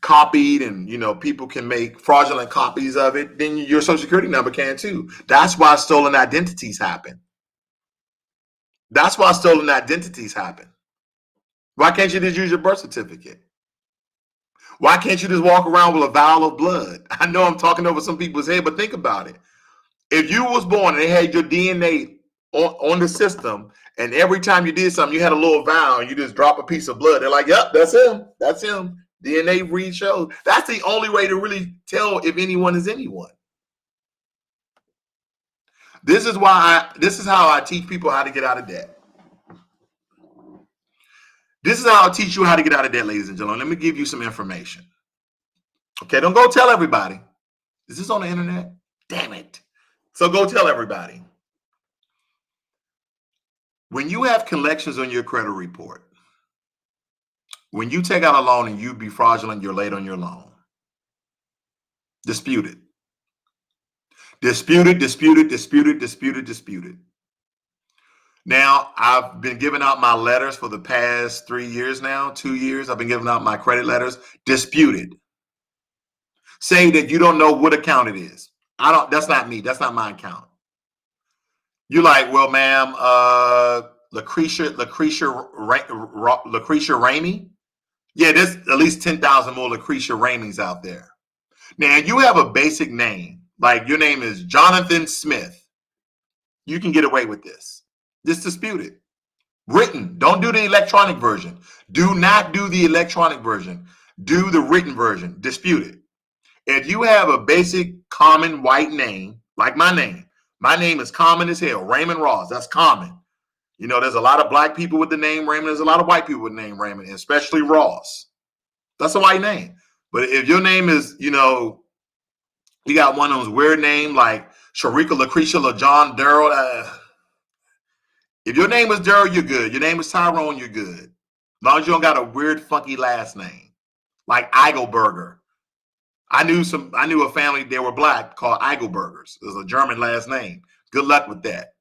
copied and, you know, people can make fraudulent copies of it, then your social security number can too. That's why stolen identities happen. That's why stolen identities happen. Why can't you just use your birth certificate? Why can't you just walk around with a vial of blood? I know I'm talking over some people's head, but think about it. If you was born and they had your DNA on the system, and every time you did something, you had a little vial, and you just drop a piece of blood, they're like, yep, that's him. That's him. DNA read shows. That's the only way to really tell if anyone is anyone. This is how I teach people how to get out of debt. This is how I teach you how to get out of debt, ladies and gentlemen. Let me give you some information. Okay, don't go tell everybody. Is this on the internet? Damn it. So go tell everybody. When you have collections on your credit report, when you take out a loan and you be fraudulent, you're late on your loan. Dispute it. Dispute it, dispute it, dispute it, dispute it, dispute it. Now, I've been giving out my letters for the past 3 years now, 2 years. I've been giving out my credit letters. Disputed. Say that you don't know what account it is. That's not me. That's not my account. You're like, well, ma'am, Lucretia Ramey? Yeah, there's at least 10,000 more Lucretia Rameys out there. Now, you have a basic name, like your name is Jonathan Smith. You can get away with this. Just dispute it. Written. Don't do the electronic version. Do not do the electronic version. Do the written version. Dispute it. If you have a basic common white name, like my name is common as hell. Raymond Ross. That's common. You know, there's a lot of black people with the name Raymond. There's a lot of white people with the name Raymond, especially Ross. That's a white name. But if your name is, you know, you got one of those weird names like Sharika, Lucretia, LaJohn, Daryl. If your name is Daryl, you're good. Your name is Tyrone, you're good. As long as you don't got a weird, funky last name, like Eigelberger. I knew a family, they were black, called Eigelbergers. It was a German last name. Good luck with that.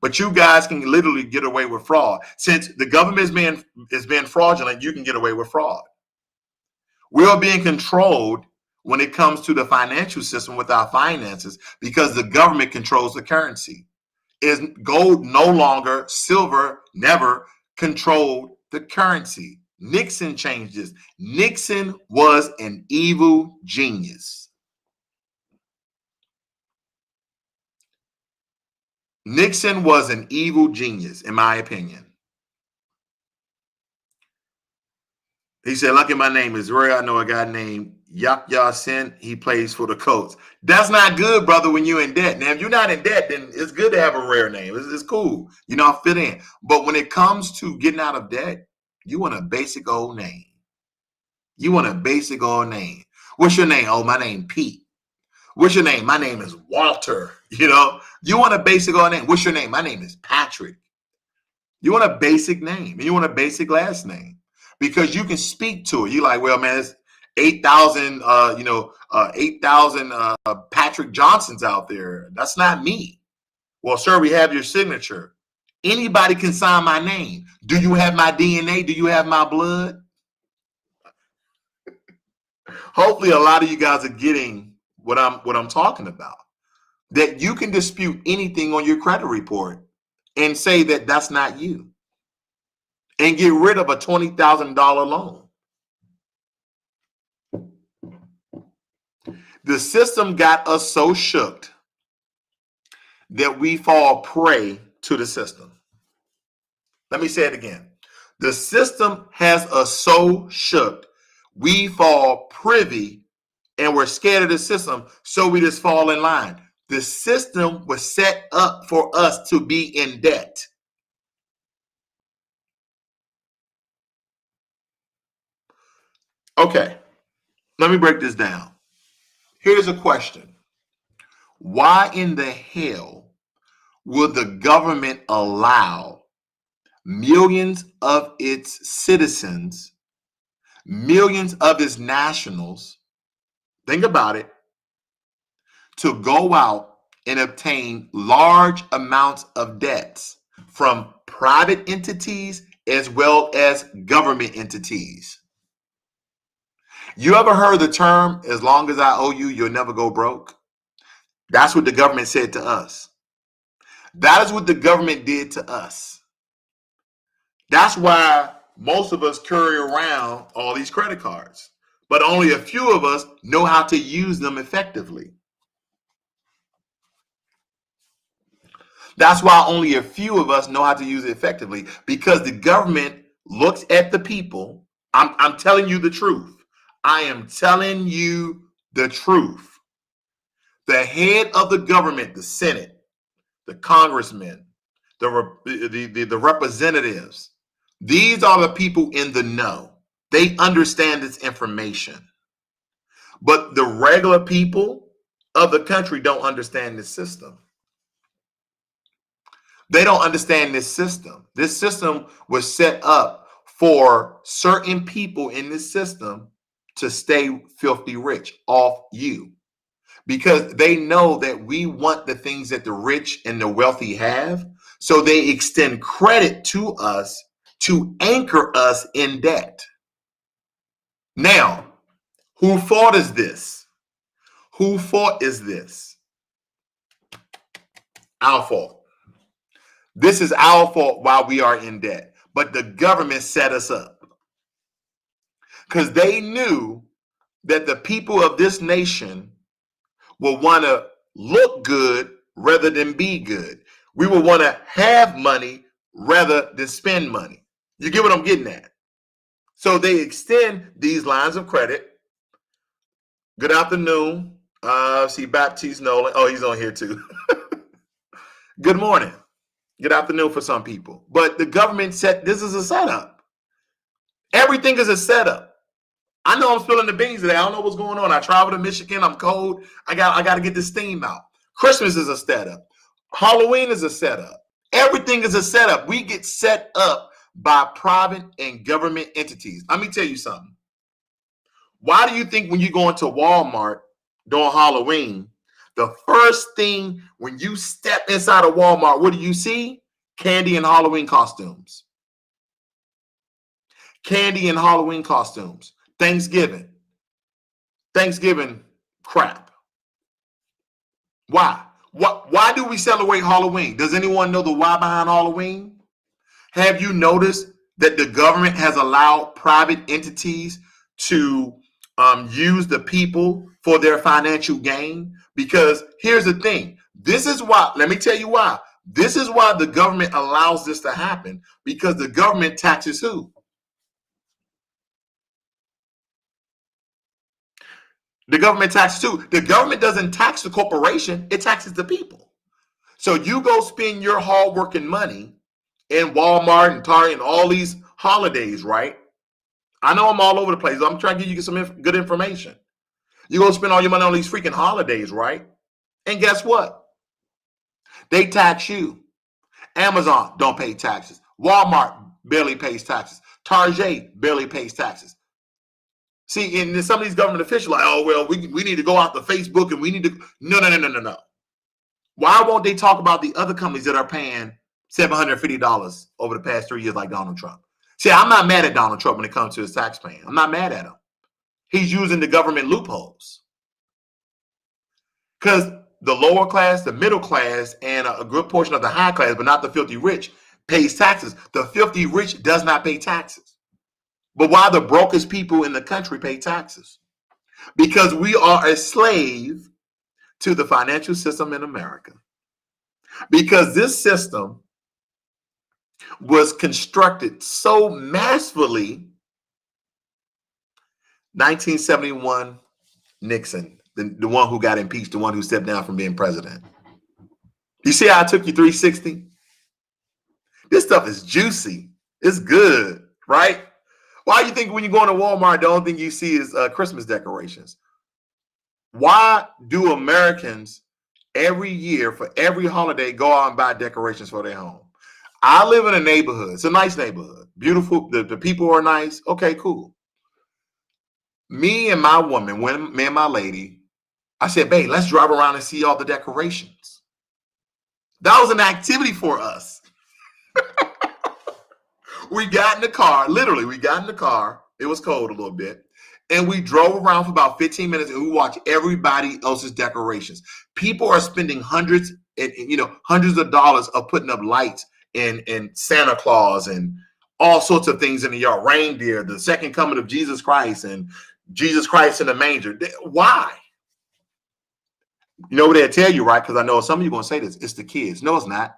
But you guys can literally get away with fraud. Since the government is being fraudulent, you can get away with fraud. We are being controlled when it comes to the financial system with our finances because the government controls the currency. Is gold no longer, silver never controlled the currency. Nixon changed this. Nixon was an evil genius. Nixon was an evil genius, in my opinion. He said, look at my name is Ray. I know a guy named Yap Sin, he plays for the Colts. That's not good, brother, when you're in debt. Now, if you're not in debt, then it's good to have a rare name. It's cool. You know, I fit in. But when it comes to getting out of debt, you want a basic old name. You want a basic old name. What's your name? Oh, my name Pete. What's your name? My name is Walter. You know, you want a basic old name. What's your name? My name is Patrick. You want a basic name, and you want a basic last name because you can speak to it. You're like, well, man, it's 8,000, 8,000 Patrick Johnsons out there. That's not me. Well, sir, we have your signature. Anybody can sign my name. Do you have my DNA? Do you have my blood? Hopefully, a lot of you guys are getting what I'm talking about. That you can dispute anything on your credit report and say that that's not you, and get rid of a $20,000 loan. The system got us so shook that we fall prey to the system. Let me say it again. The system has us so shook, we fall privy and we're scared of the system, so we just fall in line. The system was set up for us to be in debt. Okay, let me break this down. Here's a question. Why in the hell would the government allow millions of its citizens, millions of its nationals, think about it, to go out and obtain large amounts of debts from private entities as well as government entities? You ever heard the term, as long as I owe you, you'll never go broke? That's what the government said to us. That is what the government did to us. That's why most of us carry around all these credit cards, but only a few of us know how to use them effectively. That's why only a few of us know how to use it effectively, because the government looks at the people. I'm telling you the truth. I am telling you the truth. The head of the government, the Senate, the congressmen, the representatives, these are the people in the know. They understand this information. But the regular people of the country don't understand this system. They don't understand this system. This system was set up for certain people in this system to stay filthy rich off you, because they know that we want the things that the rich and the wealthy have. So they extend credit to us to anchor us in debt. Now, whose fault is this? Whose fault is this? Our fault. This is our fault while we are in debt. But the government set us up because they knew that the people of this nation will want to look good rather than be good. We will want to have money rather than spend money. You get what I'm getting at? So they extend these lines of credit. Good afternoon. See Baptiste Nolan. Oh, he's on here too. Good morning. Good afternoon for some people. But the government said this is a setup. Everything is a setup. I know I'm spilling the beans today. I don't know what's going on. I traveled to Michigan. I'm cold. I got to get this steam out. Christmas is a setup. Halloween is a setup. Everything is a setup. We get set up by private and government entities. Let me tell you something. Why do you think when you go into Walmart during Halloween, the first thing when you step inside of Walmart, what do you see? Candy and Halloween costumes. Candy and Halloween costumes. Thanksgiving crap. Why? Why do we celebrate Halloween? Does anyone know the why behind Halloween? Have you noticed that the government has allowed private entities to use the people for their financial gain? Because here's the thing. This is why. Let me tell you why. This is why the government allows this to happen, because the government taxes who? The government taxes too. The government doesn't tax the corporation, it taxes the people. So you go spend your hard-working money in Walmart and Target and all these holidays, right? I know I'm all over the place. I'm trying to give you some good information. You go spend all your money on these freaking holidays, right? And guess what? They tax you. Amazon don't pay taxes. Walmart barely pays taxes. Target barely pays taxes. See, and some of these government officials are like, oh, well, we need to go out to Facebook and we need to. No. Why won't they talk about the other companies that are paying $750 over the past 3 years like Donald Trump? See, I'm not mad at Donald Trump when it comes to his tax paying. I'm not mad at him. He's using the government loopholes. Because the lower class, the middle class, and a good portion of the high class, but not the filthy rich, pays taxes. The filthy rich does not pay taxes. But why the brokest people in the country pay taxes? Because we are a slave to the financial system in America. Because this system was constructed so masterfully. 1971, Nixon, the one who got impeached, the one who stepped down from being president. You see how I took you 360? This stuff is juicy. It's good, right? Why do you think when you go into Walmart, the only thing you see is Christmas decorations? Why do Americans every year for every holiday go out and buy decorations for their home? I live in a neighborhood. It's a nice neighborhood. Beautiful. The people are nice. Okay, cool. Me and my woman, me and my lady, I said, babe, let's drive around and see all the decorations. That was an activity for us. We got in the car, literally, we got in the car. It was cold a little bit. And we drove around for about 15 minutes and we watched everybody else's decorations. People are spending hundreds of dollars of putting up lights and Santa Claus and all sorts of things in the yard, reindeer, the second coming of Jesus Christ and Jesus Christ in the manger. Why? You know what they'll tell you, right? Because I know some of you are going to say this. It's the kids. No, it's not.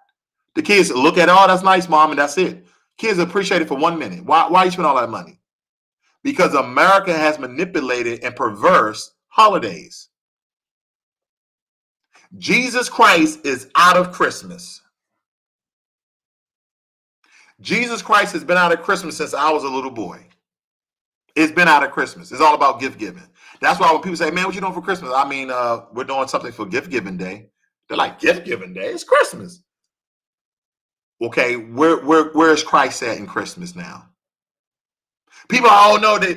The kids look at, oh, that's nice, mom, and that's it. Kids appreciate it for 1 minute. Why you spend all that money? Because America has manipulated and perverse holidays. Jesus Christ is out of Christmas. Jesus Christ has been out of Christmas since I was a little boy. It's been out of Christmas. It's all about gift giving. That's why when people say, man, what you doing for Christmas? I mean, we're doing something for gift giving day. They're like, gift giving day? It's Christmas. Okay, where's Christ at in Christmas now? People are, oh no, they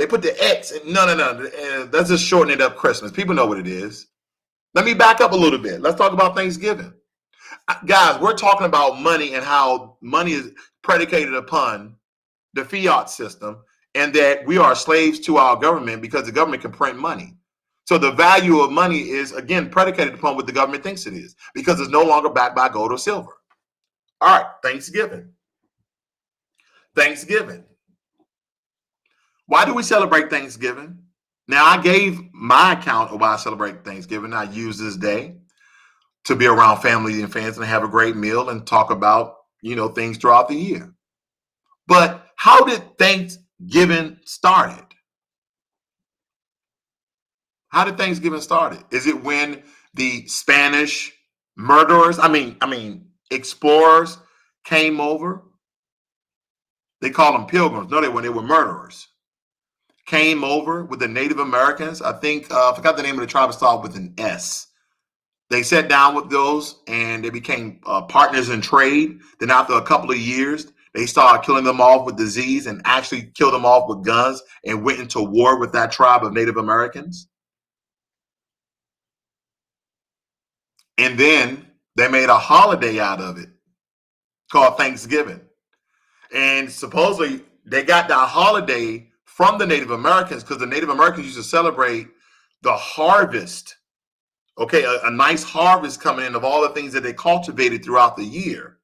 put the X. No. That's just shortening it up Christmas. People know what it is. Let me back up a little bit. Let's talk about Thanksgiving. Guys, we're talking about money and how money is predicated upon the fiat system and that we are slaves to our government because the government can print money. So the value of money is, again, predicated upon what the government thinks it is because it's no longer backed by gold or silver. All right, Thanksgiving. Thanksgiving. Why do we celebrate Thanksgiving? Now, I gave my account of why I celebrate Thanksgiving. I use this day to be around family and friends and have a great meal and talk about, things throughout the year. But how did Thanksgiving started? How did Thanksgiving started? Is it when the Spanish murderers, explorers came over? They call them pilgrims. No, they were murderers. Came over with the Native Americans. I think, I forgot the name of the tribe, started with an S. They sat down with those and they became partners in trade. Then after a couple of years, they started killing them off with disease and actually killed them off with guns and went into war with that tribe of Native Americans. And then they made a holiday out of it called Thanksgiving. And supposedly they got that holiday from the Native Americans because the Native Americans used to celebrate the harvest. Okay, a nice harvest coming in of all the things that they cultivated throughout the year.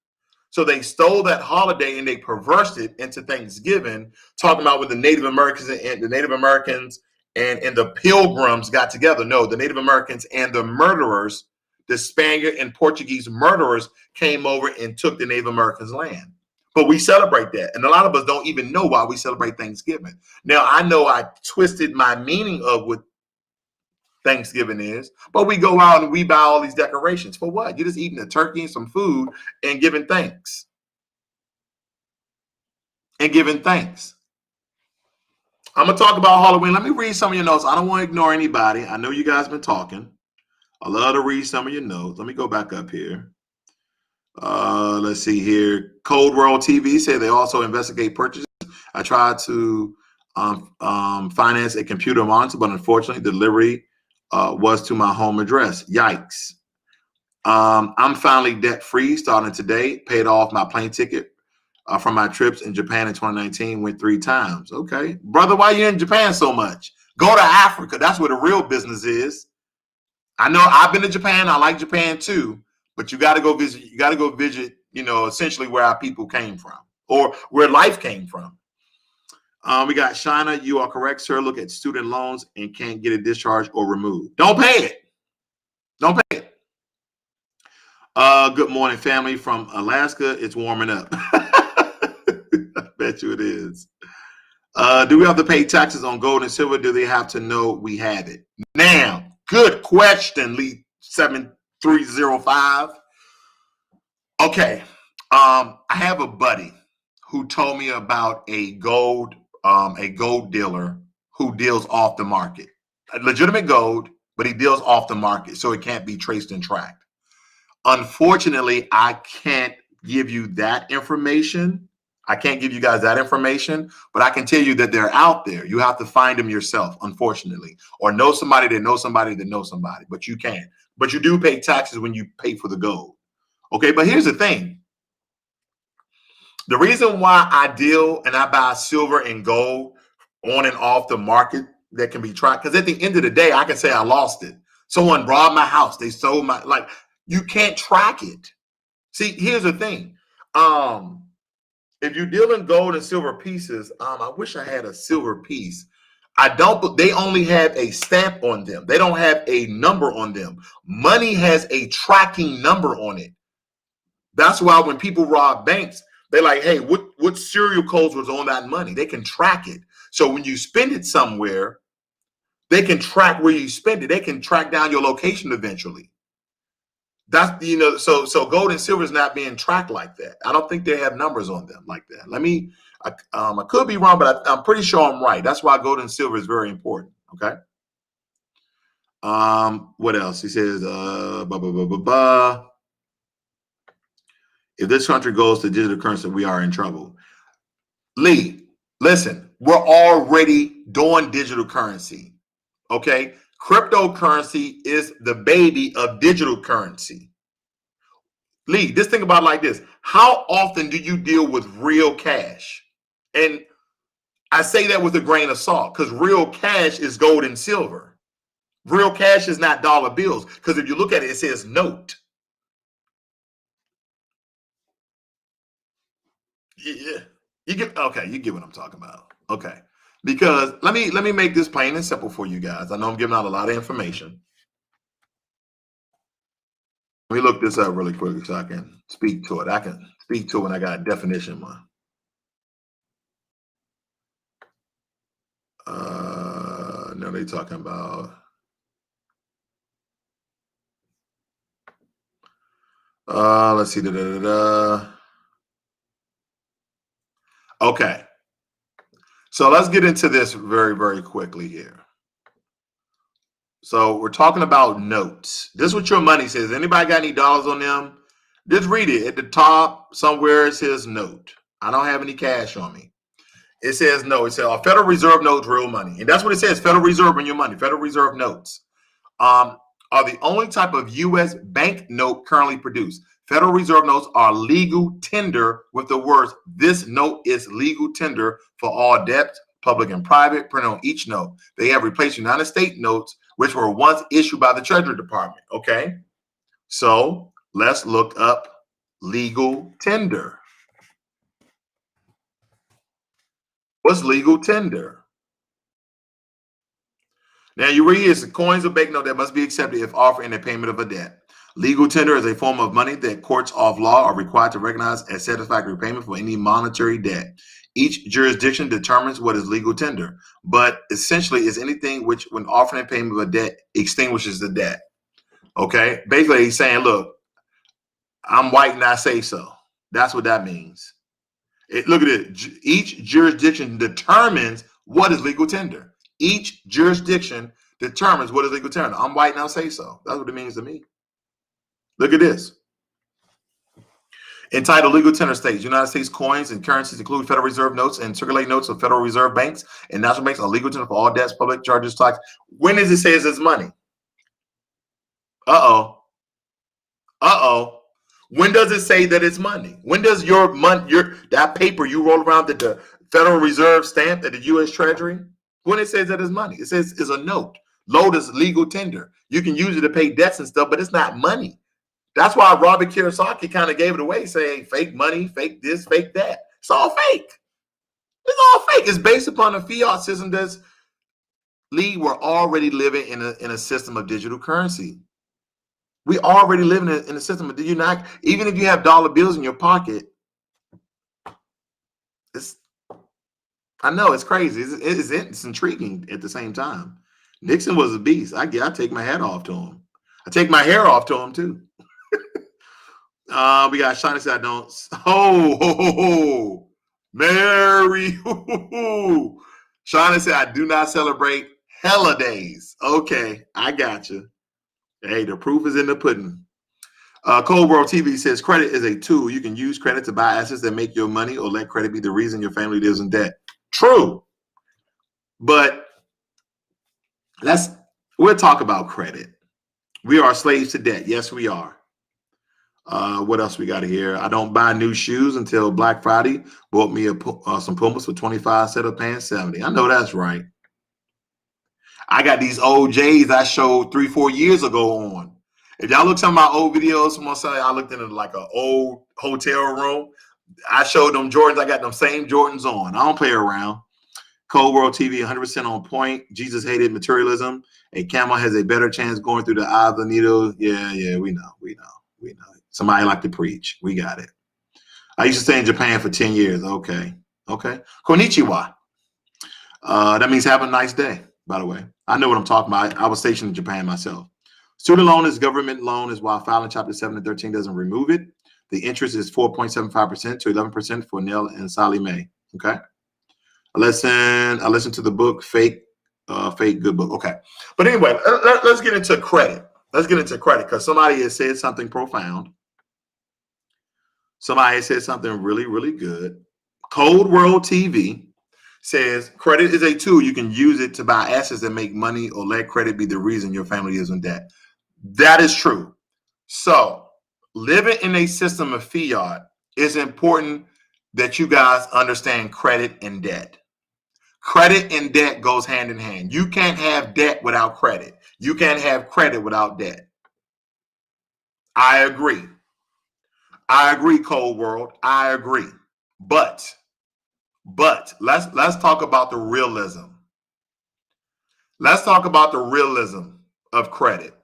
So they stole that holiday and they perversed it into Thanksgiving, talking about when the Native Americans and the Pilgrims got together. No, the Native Americans and the murderers, the Spaniard and Portuguese murderers, came over and took the Native Americans' land. But we celebrate that. And a lot of us don't even know why we celebrate Thanksgiving. Now, I know I twisted my meaning of what Thanksgiving is. But we go out and we buy all these decorations. For what? You're just eating a turkey and some food and giving thanks. I'm going to talk about Halloween. Let me read some of your notes. I don't want to ignore anybody. I know you guys been talking. I love to read some of your notes. Let me go back up here. Let's see here. Cold World TV said they also investigate purchases. I tried to finance a computer monitor, but unfortunately, delivery was to my home address. Yikes. I'm finally debt free starting today. Paid off my plane ticket from my trips in Japan in 2019. Went 3 times. Okay, brother, why you in Japan so much? Go to Africa. That's where the real business is. I know I've been to Japan. I like Japan too. But you got to go visit. You got to go visit, essentially where our people came from or where life came from. We got Shina. You are correct, sir. Look at student loans and can't get it discharged or removed. Don't pay it. Don't pay it. Good morning, family from Alaska. It's warming up. I bet you it is. Do we have to pay taxes on gold and silver? Do they have to know we have it? Now, good question, Lee 7305. Okay. I have a buddy who told me about a gold dealer who deals off the market. Legitimate gold, but he deals off the market, so it can't be traced and tracked. Unfortunately, I can't give you that information. I can't give you guys that information, but I can tell you that they're out there. You have to find them yourself, unfortunately, or know somebody that knows somebody that knows somebody, but you can't. But you do pay taxes when you pay for the gold. Okay, but here's the thing. The reason why I deal and I buy silver and gold on and off the market that can be tracked, because at the end of the day, I can say I lost it. Someone robbed my house. They stole my, you can't track it. See, here's the thing. If you deal in gold and silver pieces, I wish I had a silver piece. I don't, but they only have a stamp on them. They don't have a number on them. Money has a tracking number on it. That's why when people rob banks, they're like, hey, what serial codes was on that money? They can track it. So when you spend it somewhere, they can track where you spend it. They can track down your location eventually. That's, so gold and silver is not being tracked like that. I don't think they have numbers on them like that. I could be wrong, but I'm pretty sure I'm right. That's why gold and silver is very important. Okay. What else? He says, if this country goes to digital currency, we are in trouble. Lee, listen, we're already doing digital currency. Okay. Cryptocurrency is the baby of digital currency. Lee, just think about it like this. How often do you deal with real cash? And I say that with a grain of salt because real cash is gold and silver. Real cash is not dollar bills because if you look at it, it says note. Yeah, you get what I'm talking about. Okay. Because let me make this plain and simple for you guys. I know I'm giving out a lot of information. Let me look this up really quick so I can speak to it. I can speak to it when I got a definition one. No, they talking about let's see. Okay. So let's get into this very, very quickly here. So we're talking about notes. This is what your money says. Anybody got any dollars on them? Just read it. At the top, somewhere it says note. I don't have any cash on me. It says no. It says Federal Reserve notes, real money. And that's what it says, Federal Reserve on your money. Federal Reserve notes are the only type of U.S. bank note currently produced. Federal Reserve notes are legal tender with the words, this note is legal tender for all debts, public and private, printed on each note. They have replaced United States notes, which were once issued by the Treasury Department. Okay. So let's look up legal tender. What's legal tender? Now you read it's coins or banknote that must be accepted if offered in the payment of a debt. Legal tender is a form of money that courts of law are required to recognize as satisfactory payment for any monetary debt. Each jurisdiction determines what is legal tender, but essentially is anything which, when offering payment of a debt, extinguishes the debt. Okay, basically he's saying, look, I'm white and I say so. That's what that means. Look at it. Each jurisdiction determines what is legal tender. Each jurisdiction determines what is legal tender. I'm white and I say so. That's what it means to me. Look at this. Entitled legal tender states, United States coins and currencies include Federal Reserve notes and circulating notes of Federal Reserve banks and national banks are legal tender for all debts, public charges, tax. When does it say it's money? Uh-oh. Uh-oh. When does it say that it's money? When does your money, that paper you roll around that the Federal Reserve stamp at the U.S. Treasury, when it says that it's money? It says it's a note. Note is legal tender. You can use it to pay debts and stuff, but it's not money. That's why Robert Kiyosaki kind of gave it away, saying fake money, fake this, fake that. It's all fake. It's all fake. It's based upon a fiat system that's we're already living in a system of digital currency. We already live in a system of, even if you have dollar bills in your pocket, I know it's crazy. It's intriguing at the same time. Nixon was a beast. I take my hat off to him. I take my hair off to him too. We got China said I don't. Mary. China said I do not celebrate holidays. Okay, I got you. Hey, the proof is in the pudding. Cold World TV says credit is a tool. You can use credit to buy assets that make your money or let credit be the reason your family lives in debt. True. But we'll talk about credit. We are slaves to debt. Yes, we are. What else we got here? I don't buy new shoes until Black Friday. Bought me some Pumas for 25 instead of paying 70. I know that's right. I got these old J's I showed 3-4 years ago on. If y'all look some of my old videos from on Sunday, I looked into like an old hotel room. I showed them Jordans. I got them same Jordans on. I don't play around. Cold World TV, 100% on point. Jesus hated materialism. A camel has a better chance going through the eye of the needle. Yeah, we know. Somebody like to preach. We got it. I used to stay in Japan for 10 years. Okay. Konnichiwa. That means have a nice day, by the way. I know what I'm talking about. I was stationed in Japan myself. Student loan is government loan is while filing Chapter 7 and 13 doesn't remove it. The interest is 4.75% to 11% for Neil and Sally Mae. Okay. I listened to the book, Fake Good Book. Okay. But anyway, let's get into credit. Let's get into credit because somebody has said something profound. Somebody said something really, really good. Cold World TV says credit is a tool. You can use it to buy assets that make money or let credit be the reason your family is in debt. That is true. So living in a system of fiat, it's important that you guys understand credit and debt. Credit and debt goes hand in hand. You can't have debt without credit. You can't have credit without debt. I agree. Cold World. I agree. But let's talk about the realism. Let's talk about the realism of credit.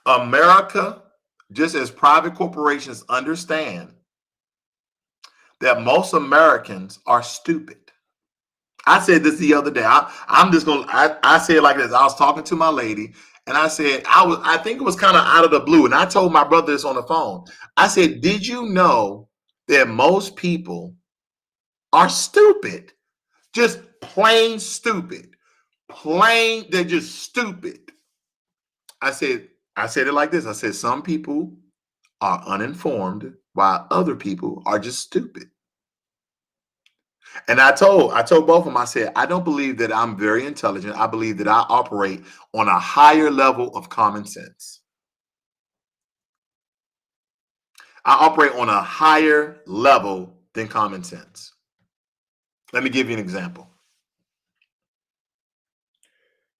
America, just as private corporations understand that most Americans are stupid. I said this the other day. I say it like this. I was talking to my lady and I said, I think it was kind of out of the blue. And I told my brother this on the phone. I said, did you know that most people are stupid? Just plain stupid. They're just stupid. I said it like this. I said, some people are uninformed while other people are just stupid. And I told both of them, I said, I don't believe that I'm very intelligent. I believe that I operate on a higher level of common sense. I operate on a higher level than common sense. Let me give you an example.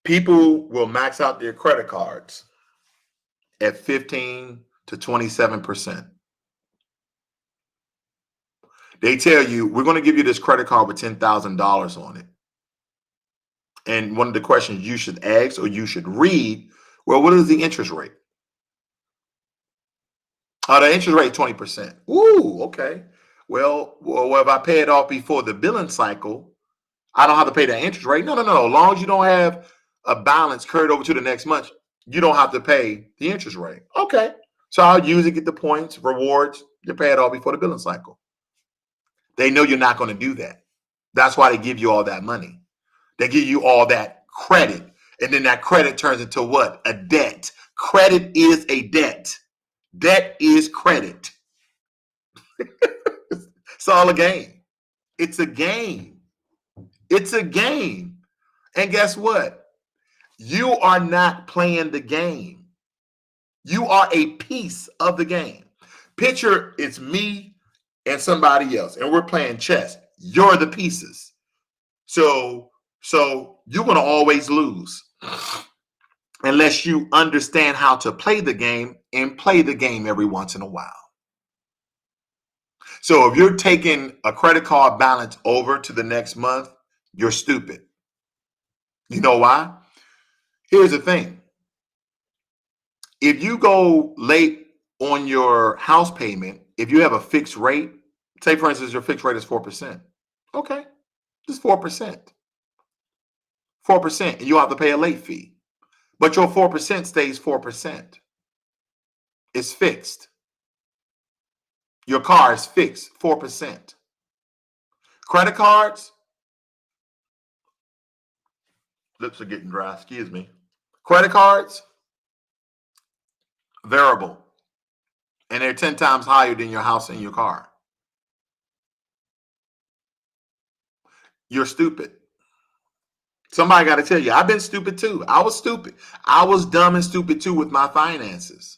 People will max out their credit cards at 15 to 27%. They tell you, we're going to give you this credit card with $10,000 on it. And one of the questions you should ask or you should read, well, what is the interest rate? The interest rate is 20%. Ooh, okay. Well, if I pay it off before the billing cycle, I don't have to pay that interest rate. No. As long as you don't have a balance carried over to the next month, you don't have to pay the interest rate. Okay. So I'll use it, get the points, rewards, you pay it all before the billing cycle. They know you're not going to do that. That's why they give you all that money. They give you all that credit. And then that credit turns into what? A debt. Credit is a debt. Debt is credit. It's all a game. It's a game. It's a game. And guess what? You are not playing the game. You are a piece of the game. Picture it's me and somebody else, and we're playing chess. You're the pieces. So you're going to always lose unless you understand how to play the game and play the game every once in a while. So if you're taking a credit card balance over to the next month, you're stupid. You know why? Here's the thing. If you go late on your house payment, if you have a fixed rate, say for instance, your fixed rate is 4%. Okay, just 4%. 4%, and you have to pay a late fee. But your 4% stays 4%. It's fixed. Your car is fixed, 4%. Credit cards, lips are getting dry, excuse me. Credit cards, variable. And they're 10 times higher than your house and your car. You're stupid. Somebody got to tell you, I've been stupid too. I was stupid. I was dumb and stupid too with my finances.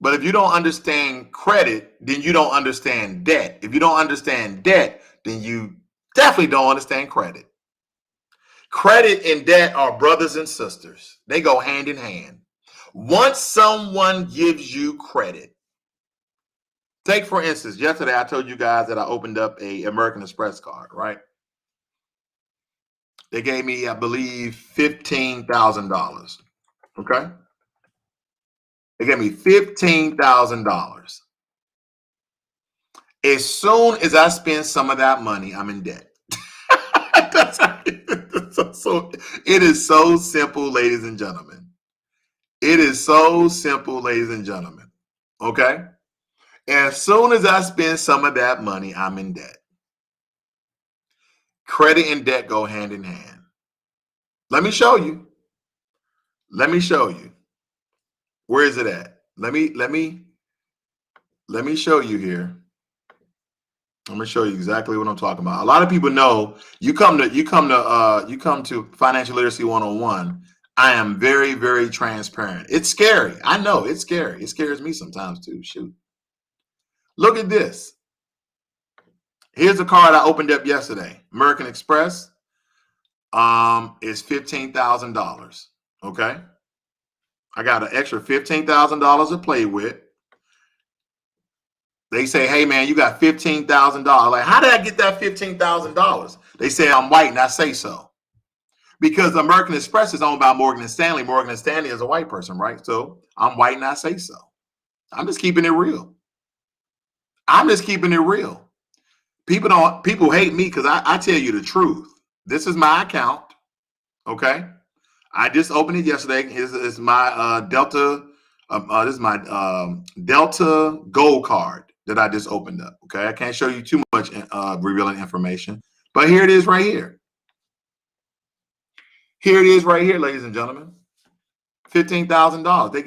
But if you don't understand credit, then you don't understand debt. If you don't understand debt, then you definitely don't understand credit. Credit and debt are brothers and sisters. They go hand in hand. Once someone gives you credit, take for instance, yesterday I told you guys that I opened up a American Express card, right? They gave me, I believe, $15,000. Okay? They gave me $15,000. As soon as I spend some of that money, I'm in debt. So it is so simple, ladies and gentlemen. It is so simple, ladies and gentlemen. Okay? As soon as I spend some of that money, I'm in debt. Credit and debt go hand in hand. Let me show you. Let me show you. Where is it at? Let me show you here. I'm gonna show you exactly what I'm talking about. A lot of people know you come to Financial Literacy 101. I am very, very transparent. It's scary. I know it's scary. It scares me sometimes too. Shoot. Look at this. Here's a card I opened up yesterday. American Express is $15,000. Okay. I got an extra $15,000 to play with. They say, hey, man, you got $15,000. Like, how did I get that $15,000? They say I'm white, and I say so. Because American Express is owned by Morgan & Stanley. Morgan & Stanley is a white person, right? So I'm white, and I say so. I'm just keeping it real. I'm just keeping it real. People hate me because I tell you the truth. This is my account, okay? I just opened it yesterday. This is my Delta. This is my Delta Gold card that I just opened up. Okay, I can't show you too much revealing information, but here it is right here. Here it is right here, ladies and gentlemen. $15,000. They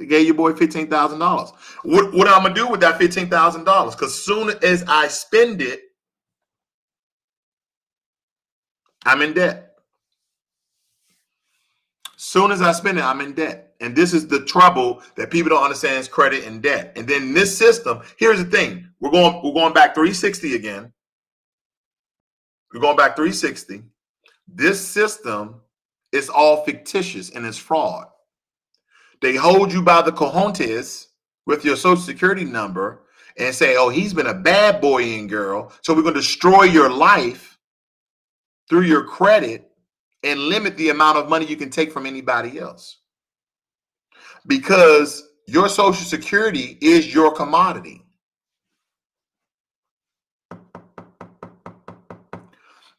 gave your boy $15,000. What I'm gonna do with that $15,000? Because soon as I spend it, I'm in debt. Soon as I spend it, I'm in debt. And this is the trouble that people don't understand is credit and debt. And then this system, here's the thing. We're going back 360 again. We're going back 360. This system is all fictitious and it's fraud. They hold you by the cojones with your social security number and say, oh, he's been a bad boy and girl. So we're going to destroy your life through your credit and limit the amount of money you can take from anybody else. Because your social security is your commodity.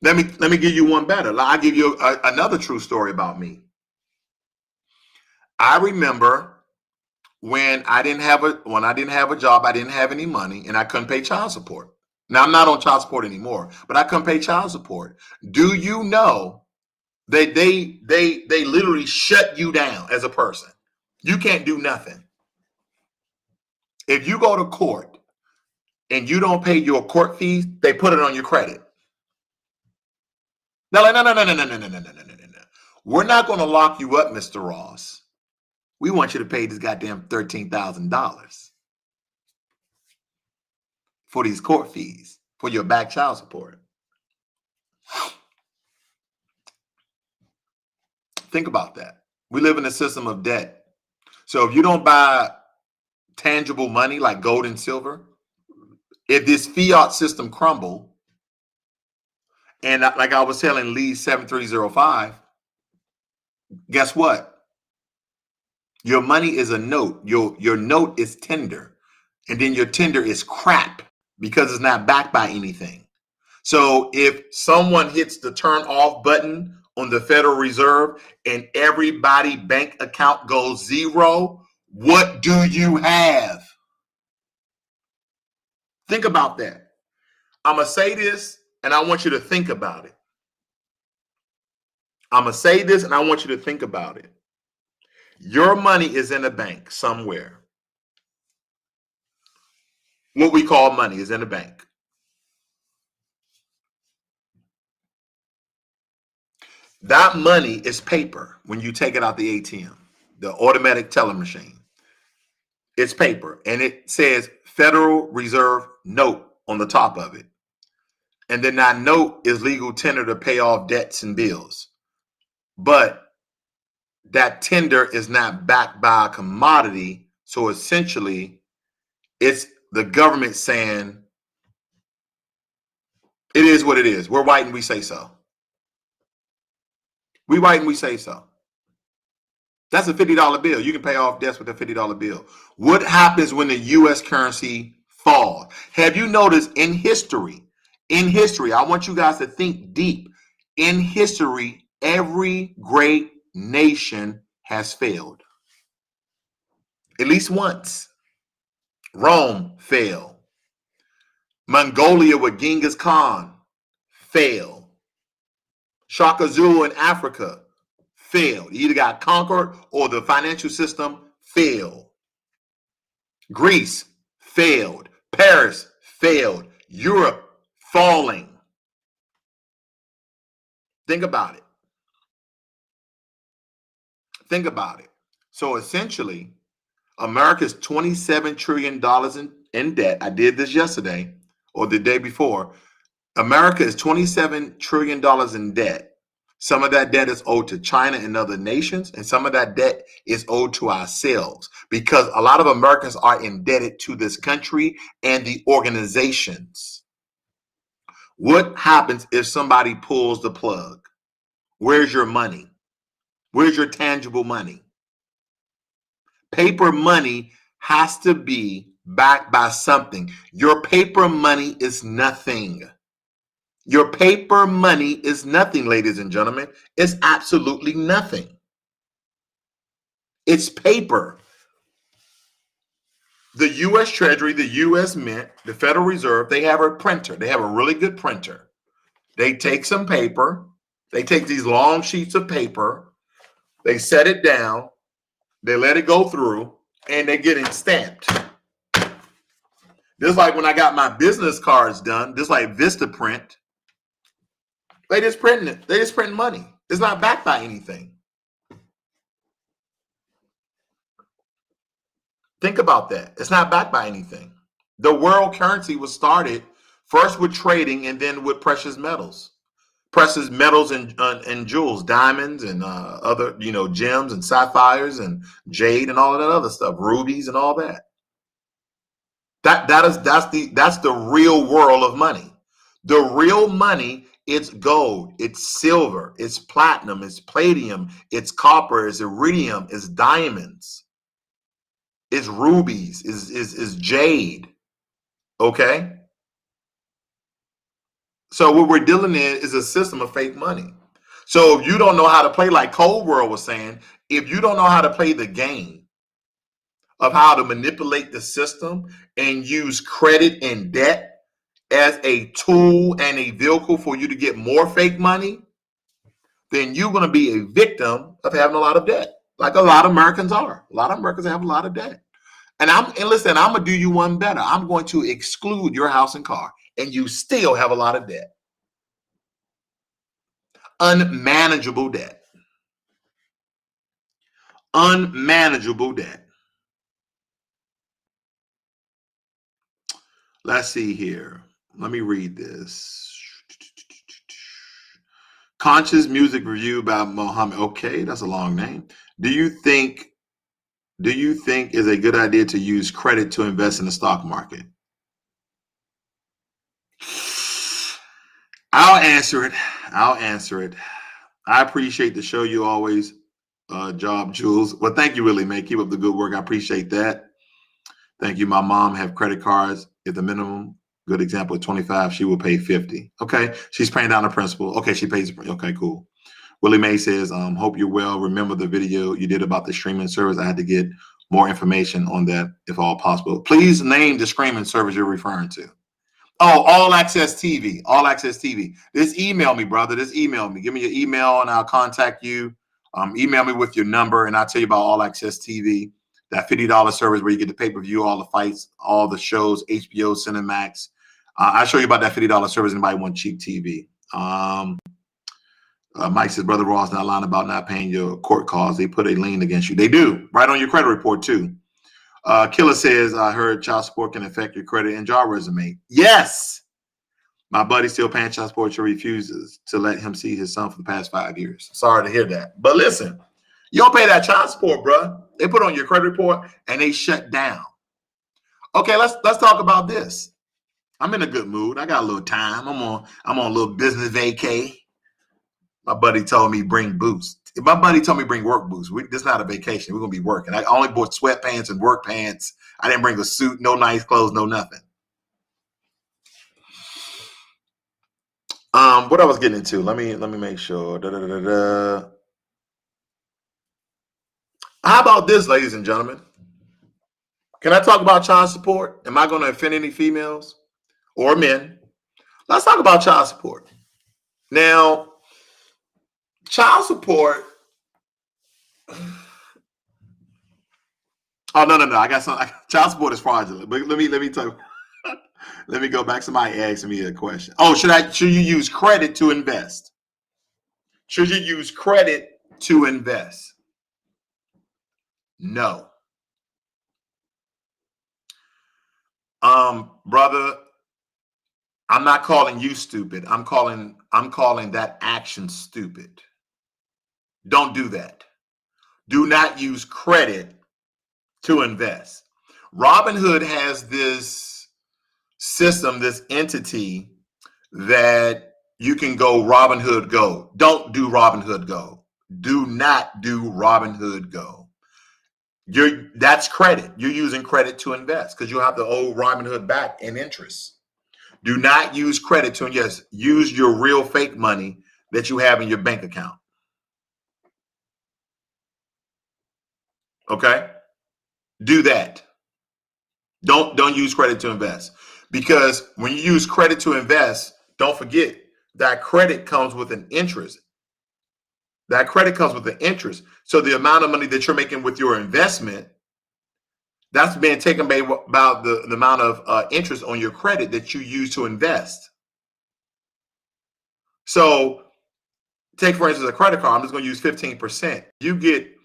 Let me give you one better. I'll give you another true story about me. I remember when I didn't have a job, I didn't have any money, and I couldn't pay child support. Now I'm not on child support anymore, but I couldn't pay child support. Do you know that they literally shut you down as a person? You can't do nothing. If you go to court and you don't pay your court fees, they put it on your credit. They're like, no. We're not going to lock you up, Mr. Ross. We want you to pay this goddamn $13,000 for these court fees, for your back child support. Think about that. We live in a system of debt. So if you don't buy tangible money like gold and silver, if this fiat system crumble, and like I was telling Lee 7305, guess what? Your money is a note. Your note is tender. And then your tender is crap because it's not backed by anything. So if someone hits the turn off button on the Federal Reserve and everybody's bank account goes zero, what do you have? Think about that. I'm going to say this and I want you to think about it. I'm going to say this and I want you to think about it. Your money is in a bank somewhere. What we call money is in a bank. That money is paper when you take it out the ATM, the automatic teller machine. It's paper and it says Federal Reserve note on the top of it. And then that note is legal tender to pay off debts and bills. But that tender is not backed by a commodity. So essentially, it's the government saying it is what it is. We're white and we say so. We white and we say so. That's a $50 bill. You can pay off debts with a $50 bill. What happens when the U.S. currency falls? Have you noticed in history, I want you guys to think deep. In history, every great nation has failed. At least once. Rome failed. Mongolia with Genghis Khan failed. Shaka Zulu in Africa failed. He either got conquered or the financial system failed. Greece failed. Paris failed. Europe falling. Think about it. Think about it. So essentially, America's $27 trillion in debt. I did this yesterday or the day before. America is $27 trillion in debt. Some of that debt is owed to China and other nations, and some of that debt is owed to ourselves because a lot of Americans are indebted to this country and the organizations. What happens if somebody pulls the plug? Where's your money? Where's your tangible money? Paper money has to be backed by something. Your paper money is nothing. Your paper money is nothing, ladies and gentlemen. It's absolutely nothing. It's paper. The U.S. Treasury, the U.S. Mint, the Federal Reserve, they have a printer. They have a really good printer. They take some paper. They take these long sheets of paper. They set it down. They let it go through, and they get it stamped. Just like when I got my business cards done, just like Vistaprint. They just printing it. They just printing money. It's not backed by anything. Think about that. It's not backed by anything. The world currency was started first with trading and then with precious metals. Precious metals and jewels, diamonds and other, gems and sapphires and jade and all of that other stuff, rubies and all that. That's the real world of money. The real money, it's gold, it's silver, it's platinum, it's palladium, it's copper, it's iridium, it's diamonds, it's rubies, is jade. Okay? So what we're dealing in is a system of fake money. So if you don't know how to play, like Cold World was saying, if you don't know how to play the game of how to manipulate the system and use credit and debt as a tool and a vehicle for you to get more fake money, then you're going to be a victim of having a lot of debt, like a lot of Americans are. A lot of Americans have a lot of debt. And listen, I'm going to do you one better. I'm going to exclude your house and car, and you still have a lot of debt. Unmanageable debt. Unmanageable debt. Let's see here. Let me read this. Conscious music review by Mohammed. Okay, that's a long name. Do you think is a good idea to use credit to invest in the stock market? I'll answer it. I appreciate the show you always job, Jules. Well, thank you, really, man. Keep up the good work. I appreciate that. Thank you. My mom have credit cards. If the minimum, good example, 25, she will pay 50. Okay. She's paying down the principal. Okay. She pays. Okay, cool. Willie Mae says, hope you're well. Remember the video you did about the streaming service. I had to get more information on that if all possible. Please name the streaming service you're referring to. Oh, All Access TV. All Access TV. Just email me, brother. Just email me. Give me your email and I'll contact you. Email me with your number and I'll tell you about All Access TV. That $50 service where you get the pay-per-view, all the fights, all the shows, HBO, Cinemax. I'll show you about that $50 service. Anybody want cheap TV? Mike says, Brother Ross not lying about not paying your court costs. They put a lien against you. They do, right on your credit report too. Killer says, I heard child support can affect your credit and job resume. Yes. My buddy's still paying child support. She refuses to let him see his son for the past 5 years. Sorry to hear that. But listen, you don't pay that child support, bro. They put on your credit report and they shut down. Okay, let's talk about this. I'm in a good mood. I got a little time. I'm on a little business vacay. My buddy told me bring boots. My buddy told me bring work boots. This is not a vacation. We're gonna be working. I only bought sweatpants and work pants. I didn't bring a suit, no nice clothes, no nothing. What I was getting into. Let me make sure. How about this, ladies and gentlemen? Can I talk about child support? Am I going to offend any females or men? Let's talk about child support. Now, child support. Oh, no. I got some. Child support is fraudulent. But let me tell you. Let me go back. Somebody asked me a question. Oh, should you use credit to invest? Should you use credit to invest? No. Brother, I'm not calling you stupid. I'm calling that action stupid. Don't do that. Do not use credit to invest. Robinhood has this system, this entity that you can go Robinhood Go. Don't do Robinhood Go. Do not do Robinhood Go. That's credit. You're using credit to invest because you have to owe Robinhood back in interest. Do not use credit to invest. Use your real fake money that you have in your bank account. Okay? Do that. Don't use credit to invest, because when you use credit to invest, don't forget that credit comes with an interest. That credit comes with an interest. So the amount of money that you're making with your investment, that's being taken by about the amount of interest on your credit that you use to invest. So take, for instance, a credit card. I'm just going to use 15%. You get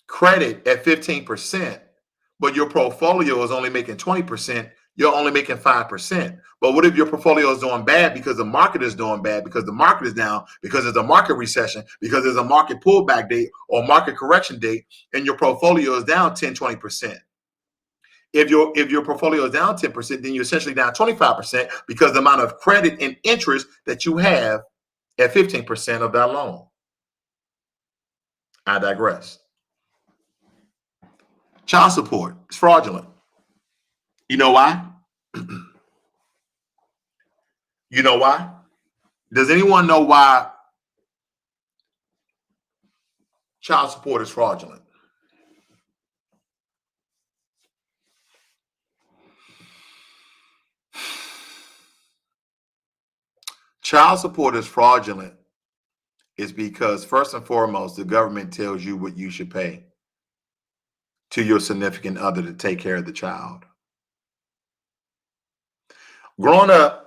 credit at 15%, but your portfolio is only making 20%. You're only making 5%. But what if your portfolio is doing bad because the market is doing bad, because the market is down, because there's a market recession, because there's a market pullback date or market correction date, and your portfolio is down 10, 20%. If your portfolio is down 10%, then you're essentially down 25% because the amount of credit and interest that you have at 15% of that loan. I digress. Child support is fraudulent. You know why? You know why? Does anyone know why child support is fraudulent? Child support is fraudulent is because, first and foremost, the government tells you what you should pay to your significant other to take care of the child. Growing up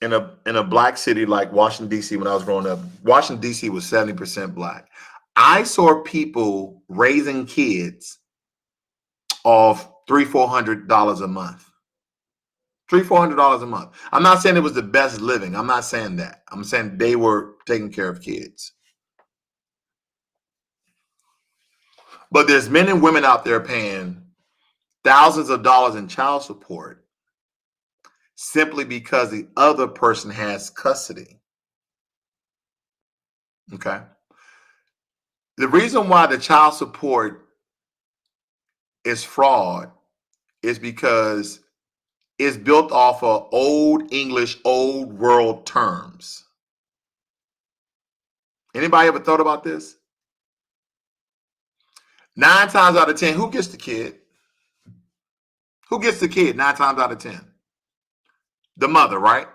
in a black city like Washington, D.C., when I was growing up, Washington, D.C. was 70% black. I saw people raising kids off $300-400 a month. $300-400 a month. I'm not saying it was the best living. I'm not saying that. I'm saying they were taking care of kids. But there's men and women out there paying thousands of dollars in child support simply because the other person has custody. Okay. The reason why the child support is fraud is because it's built off of old English, old world terms. Anybody ever thought about this? 9 times out of 10, who gets the kid? Who gets the kid 9 times out of 10? The mother, right?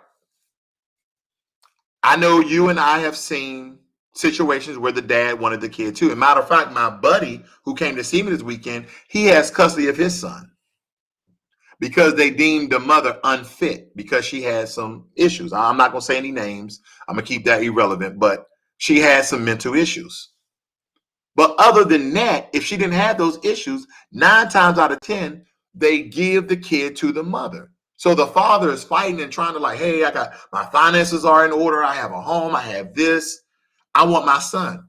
I know you and I have seen situations where the dad wanted the kid too. As a matter of fact, my buddy who came to see me this weekend, he has custody of his son because they deemed the mother unfit because she had some issues. I'm not going to say any names. I'm going to keep that irrelevant, but she had some mental issues. But other than that, if she didn't have those issues, 9 times out of 10, they give the kid to the mother. So the father is fighting and trying to like, hey, I got my finances are in order. I have a home. I have this. I want my son.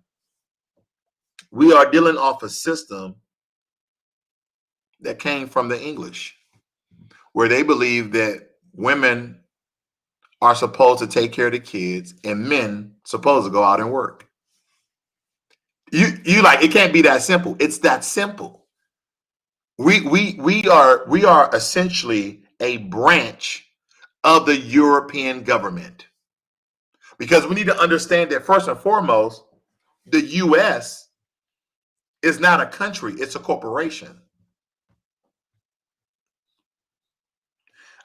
We are dealing off a system that came from the English, where they believe that women are supposed to take care of the kids and men supposed to go out and work. You like, it can't be that simple. It's that simple. We are essentially a branch of the European government, because we need to understand that first and foremost, the U.S. is not a country, it's a corporation.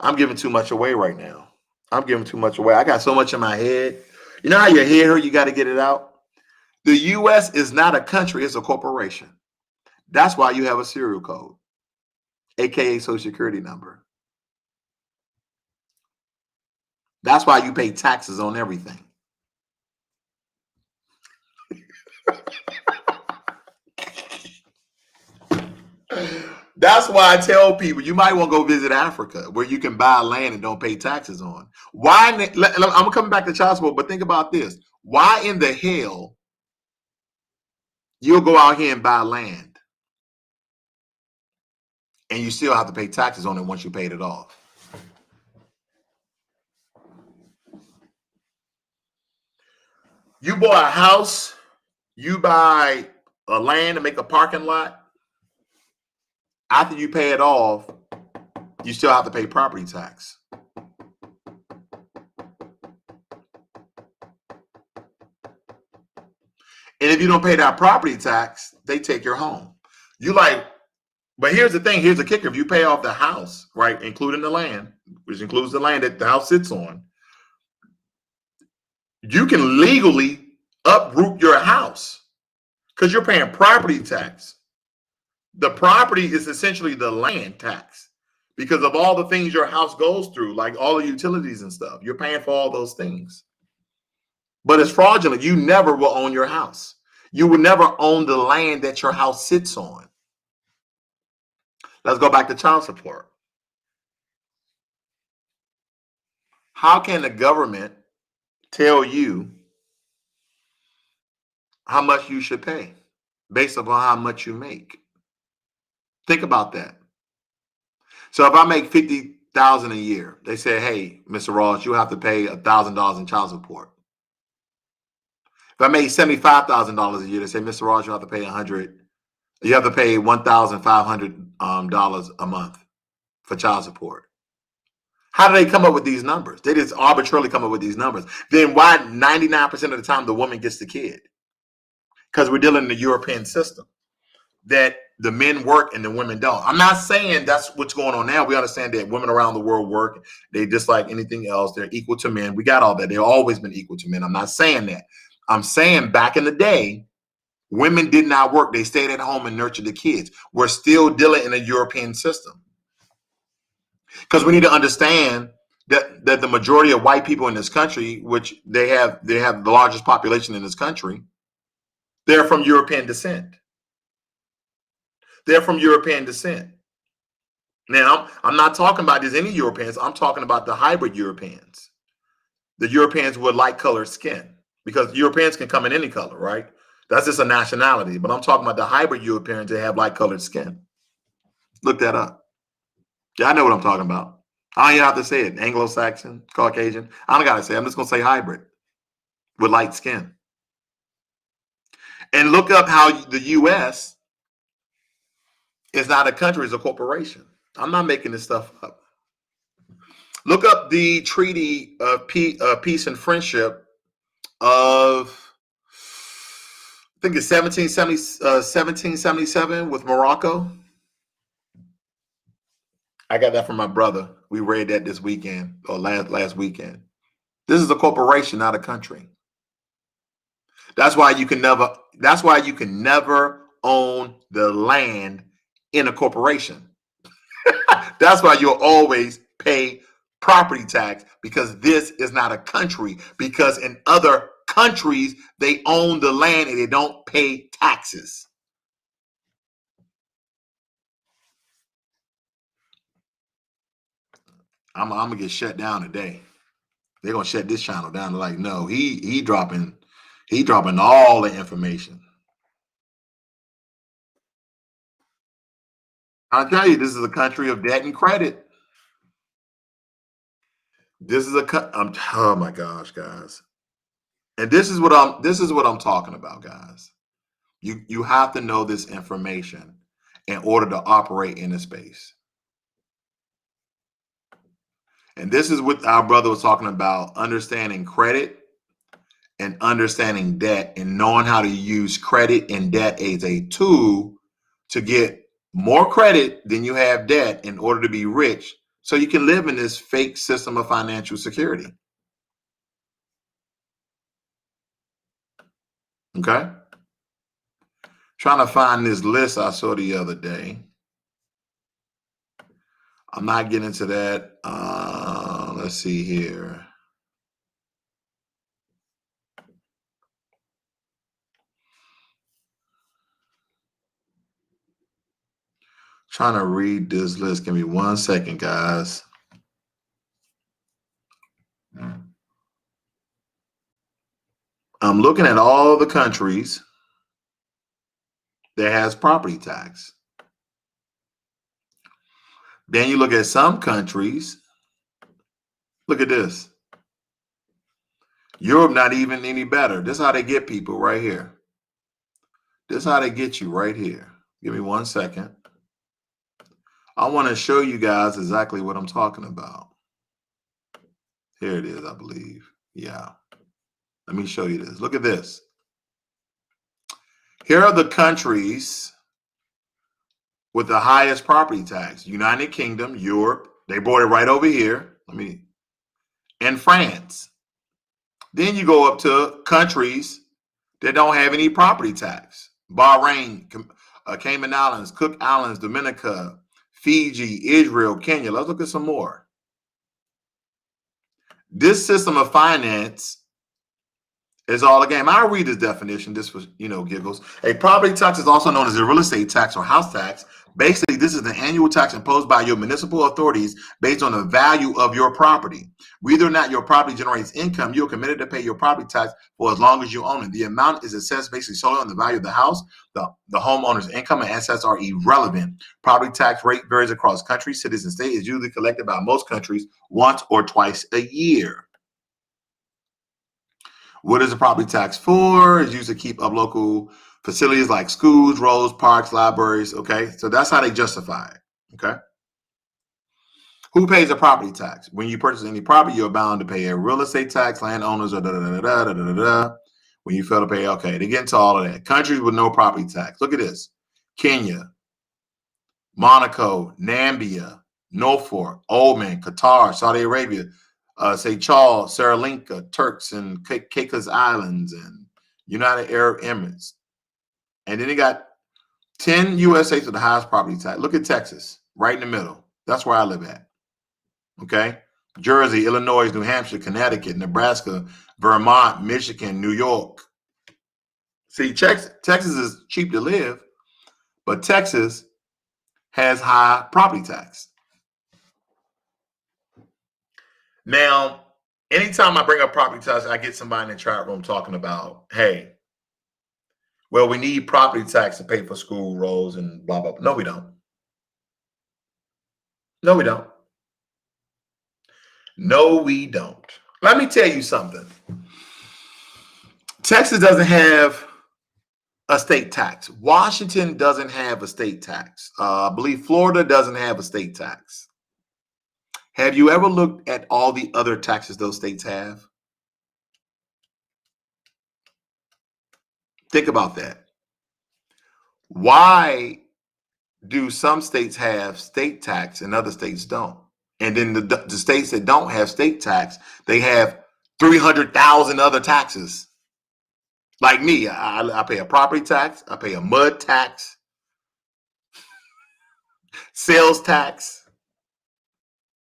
I'm giving too much away right now. I'm giving too much away. I got so much in my head. You know how your head hurt, you got to get it out? The U.S. is not a country, it's a corporation. That's why you have a serial code, aka social security number. That's why you pay taxes on everything. That's why I tell people you might want to go visit Africa, where you can buy land and don't pay taxes on. Why? I'm coming back to child support, but think about this. Why in the hell you'll go out here and buy land and you still have to pay taxes on it once you paid it off? You bought a house, you buy a land to make a parking lot. After you pay it off, you still have to pay property tax. And if you don't pay that property tax, they take your home. You like, but here's the thing, here's the kicker. If you pay off the house, right, including the land, which includes the land that the house sits on, you can legally uproot your house because you're paying property tax. The property is essentially the land tax because of all the things your house goes through, like all the utilities and stuff. You're paying for all those things. But it's fraudulent. You never will own your house. You will never own the land that your house sits on. Let's go back to child support. How can the government tell you how much you should pay based upon how much you make? Think about that. So if I make $50,000 a year, they say, hey, Mr. Ross, you have to pay $1,000 in child support. If I made $75,000 a year, they say, Mr. Ross, you have to pay you have to pay $1,500 a month for child support. How do they come up with these numbers? They just arbitrarily come up with these numbers. Then why 99% of the time the woman gets the kid? Because we're dealing in the European system that the men work and the women don't. I'm not saying that's what's going on now. We understand that women around the world work. They just like anything else. They're equal to men. We got all that. They've always been equal to men. I'm not saying that. I'm saying back in the day, women did not work. They stayed at home and nurtured the kids. We're still dealing in a European system. Because we need to understand that the majority of white people in this country, which they have the largest population in this country, they're from European descent. They're from European descent. Now, I'm not talking about just any Europeans. I'm talking about the hybrid Europeans. The Europeans with light colored skin, because Europeans can come in any color, right? That's just a nationality. But I'm talking about the hybrid Europeans that have light colored skin. Look that up. Yeah, I know what I'm talking about. I don't even have to say it. Anglo-Saxon, Caucasian. I don't got to say it. I'm just going to say hybrid with light skin. And look up how the U.S. is not a country, it's a corporation. I'm not making this stuff up. Look up the Treaty of Peace and Friendship of, I think it's 1777 with Morocco. I got that from my brother. We read that this weekend or last weekend. This is a corporation, not a country. That's why you can never own the land in a corporation. That's why you'll always pay property tax, because this is not a country. Because in other countries, they own the land and they don't pay taxes. I'm gonna get shut down today. They're gonna shut this channel down. They're like, no, he dropping all the information. I'll tell you, this is a country of debt and credit. This is oh my gosh, guys. And this is what I'm talking about, guys. You have to know this information in order to operate in the space. And this is what our brother was talking about, understanding credit and understanding debt and knowing how to use credit and debt as a tool to get more credit than you have debt in order to be rich, so you can live in this fake system of financial security. Okay? Trying to find this list I saw the other day. I'm not getting into that. Let's see here. Trying to read this list. Give me 1 second, guys. I'm looking at all the countries that has property tax. Then you look at some countries. Look at this. Europe not even any better. This is how they get people right here. This is how they get you right here. Give me 1 second. I want to show you guys exactly what I'm talking about. Here it is, I believe. Yeah. Let me show you this. Look at this. Here are the countries with the highest property tax. United Kingdom, Europe. They brought it right over here. And France. Then you go up to countries that don't have any property tax. Bahrain, Cayman Islands, Cook Islands, Dominica, Fiji, Israel, Kenya. Let's look at some more. This system of finance is all a game. I'll read this definition. This was, giggles. A property tax is also known as a real estate tax or house tax. Basically, this is the annual tax imposed by your municipal authorities based on the value of your property. Whether or not your property generates income, you're committed to pay your property tax for as long as you own it. The amount is assessed basically solely on the value of the house. The homeowner's income and assets are irrelevant. Property tax rate varies across countries, cities, and states. It's usually collected by most countries once or twice a year. What is the property tax for? It's used to keep up local facilities like schools, roads, parks, libraries. Okay, so that's how they justify it. Okay. Who pays a property tax? When you purchase any property, you're bound to pay a real estate tax, landowners, or da-da-da-da-da-da-da-da. When you fail to pay, okay, they get into all of that. Countries with no property tax. Look at this. Kenya, Monaco, Namibia, Norfolk, Oman, Qatar, Saudi Arabia, Seychelles, Sri Lanka, Turks and Caicos Islands, and United Arab Emirates. And then they got 10 U.S. states with the highest property tax. Look at Texas, right in the middle. That's where I live at. Okay? Jersey, Illinois, New Hampshire, Connecticut, Nebraska, Vermont, Michigan, New York. See, Texas is cheap to live, but Texas has high property tax. Now, anytime I bring up property tax, I get somebody in the chat room talking about, hey, well, we need property tax to pay for school rolls and blah, blah, blah. No, we don't. No, we don't. No, we don't. Let me tell you something. Texas doesn't have a state tax. Washington doesn't have a state tax. I believe Florida doesn't have a state tax. Have you ever looked at all the other taxes those states have? Think about that. Why do some states have state tax and other states don't? And then the states that don't have state tax, they have 300,000 other taxes. Like me, I pay a property tax, I pay a mud tax, sales tax.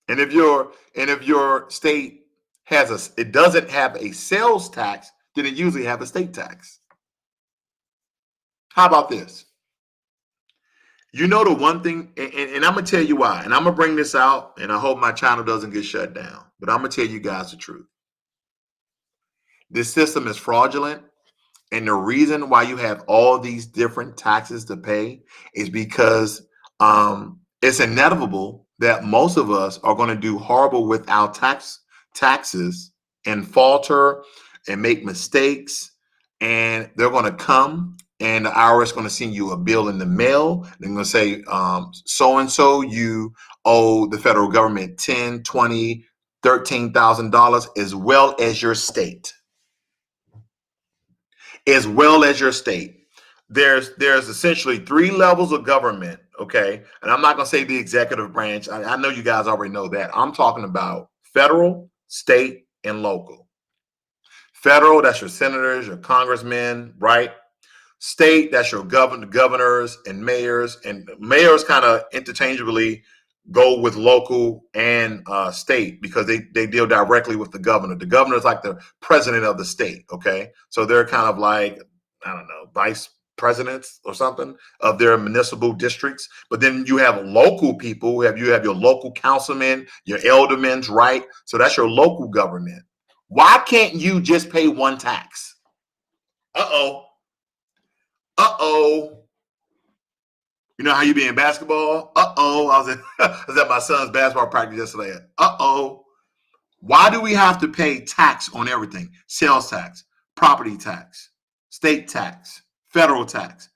And if your state it doesn't have a sales tax, then it usually have a state tax. How about this? You know the one thing, and I'm gonna tell you why, and I'm gonna bring this out, and I hope my channel doesn't get shut down, but I'm gonna tell you guys the truth. This system is fraudulent. And the reason why you have all these different taxes to pay is because it's inevitable that most of us are going to do horrible with our taxes and falter and make mistakes. And they're going to come and the IRS is going to send you a bill in the mail. They're going to say, so-and-so, you owe the federal government $10,000, $20,000, $13,000 as well as your state. As well as your state. There's essentially 3 levels of government, okay? And I'm not going to say the executive branch. I know you guys already know that. I'm talking about federal, state, and local. Federal, that's your senators, your congressmen, right? State, that's your governors and mayors. And mayors kind of interchangeably go with local and state because they deal directly with the governor. The governor is like the president of the state, okay? So they're kind of like, I don't know, vice presidents or something of their municipal districts. But then you have local people, you have your local councilmen, your aldermen, right? So that's your local government. Why can't you just pay one tax? Uh-oh. Uh-oh. You know how you be in basketball? Uh-oh. I was at my son's basketball practice yesterday. Uh-oh. Why do we have to pay tax on everything? Sales tax, property tax, state tax, federal tax.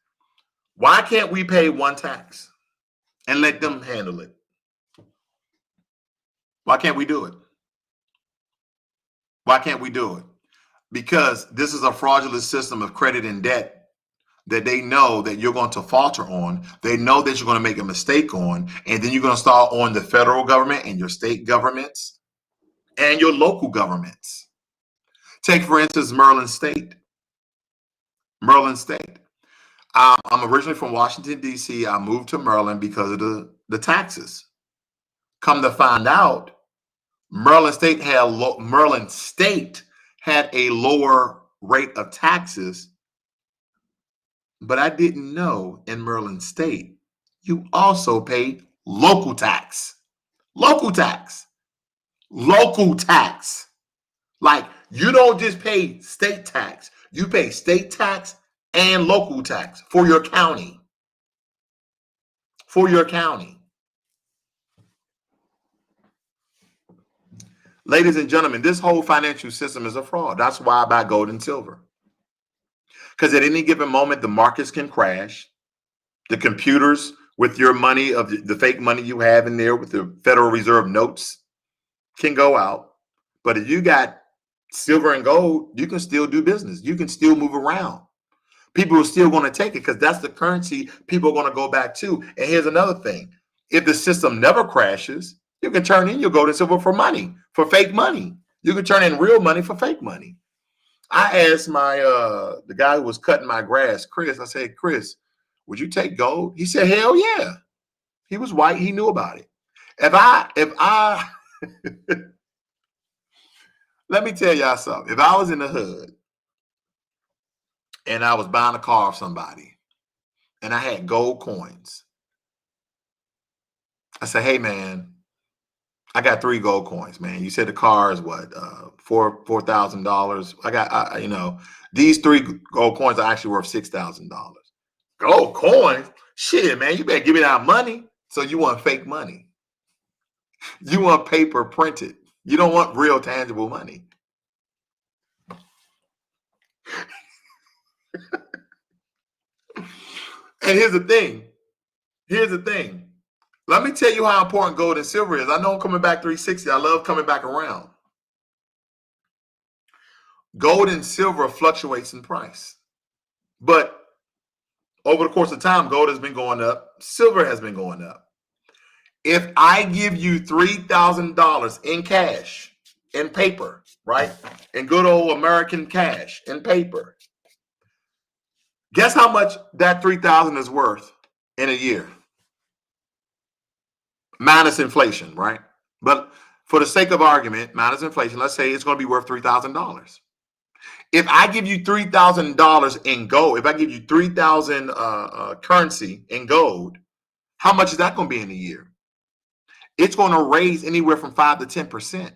Why can't we pay one tax and let them handle it? Why can't we do it? Why can't we do it? Because this is a fraudulent system of credit and debt that they know that you're going to falter on. They know that you're going to make a mistake on, and then you're going to start on the federal government and your state governments and your local governments. Take, for instance, Maryland State. Maryland State. I'm originally from Washington, D.C. I moved to Maryland because of the taxes. Come to find out, Maryland State had a lower rate of taxes. But I didn't know in Maryland State, you also pay local tax. Local tax. Local tax. Like, you don't just pay state tax. You pay state tax and local tax for your county. For your county. Ladies and gentlemen, this whole financial system is a fraud. That's why I buy gold and silver. Because at any given moment, the markets can crash. The computers with your money, of the fake money you have in there with the Federal Reserve notes, can go out. But if you got silver and gold, you can still do business. You can still move around. People are still going to take it because that's the currency people are going to go back to. And here's another thing. If the system never crashes, you can turn in your gold and silver for money, for fake money. You can turn in real money for fake money. I asked my the guy who was cutting my grass, Chris, I said, Chris, would you take gold? He said, hell yeah. He was white. He knew about it. If I let me tell y'all something. If I was in the hood and I was buying a car of somebody and I had gold coins, I said, hey man, I got 3 gold coins, man. You said the car is what, $4,000. I got, you know, these 3 gold coins are actually worth $6,000. Gold coins? Shit, man, you better give me that money. So you want fake money. You want paper printed. You don't want real tangible money. And here's the thing. Here's the thing. Let me tell you how important gold and silver is. I know I'm coming back 360. I love coming back around. Gold and silver fluctuates in price. But over the course of time, gold has been going up. Silver has been going up. If I give you $3,000 in cash, in paper, right? In good old American cash, in paper. Guess how much that $3,000 is worth in a year? Minus inflation, right? But for the sake of argument, minus inflation, let's say it's going to be worth $3,000. If I give you $3,000 in gold, if I give you 3,000 currency in gold, how much is that going to be in a year? It's going to raise anywhere from 5 to 10%.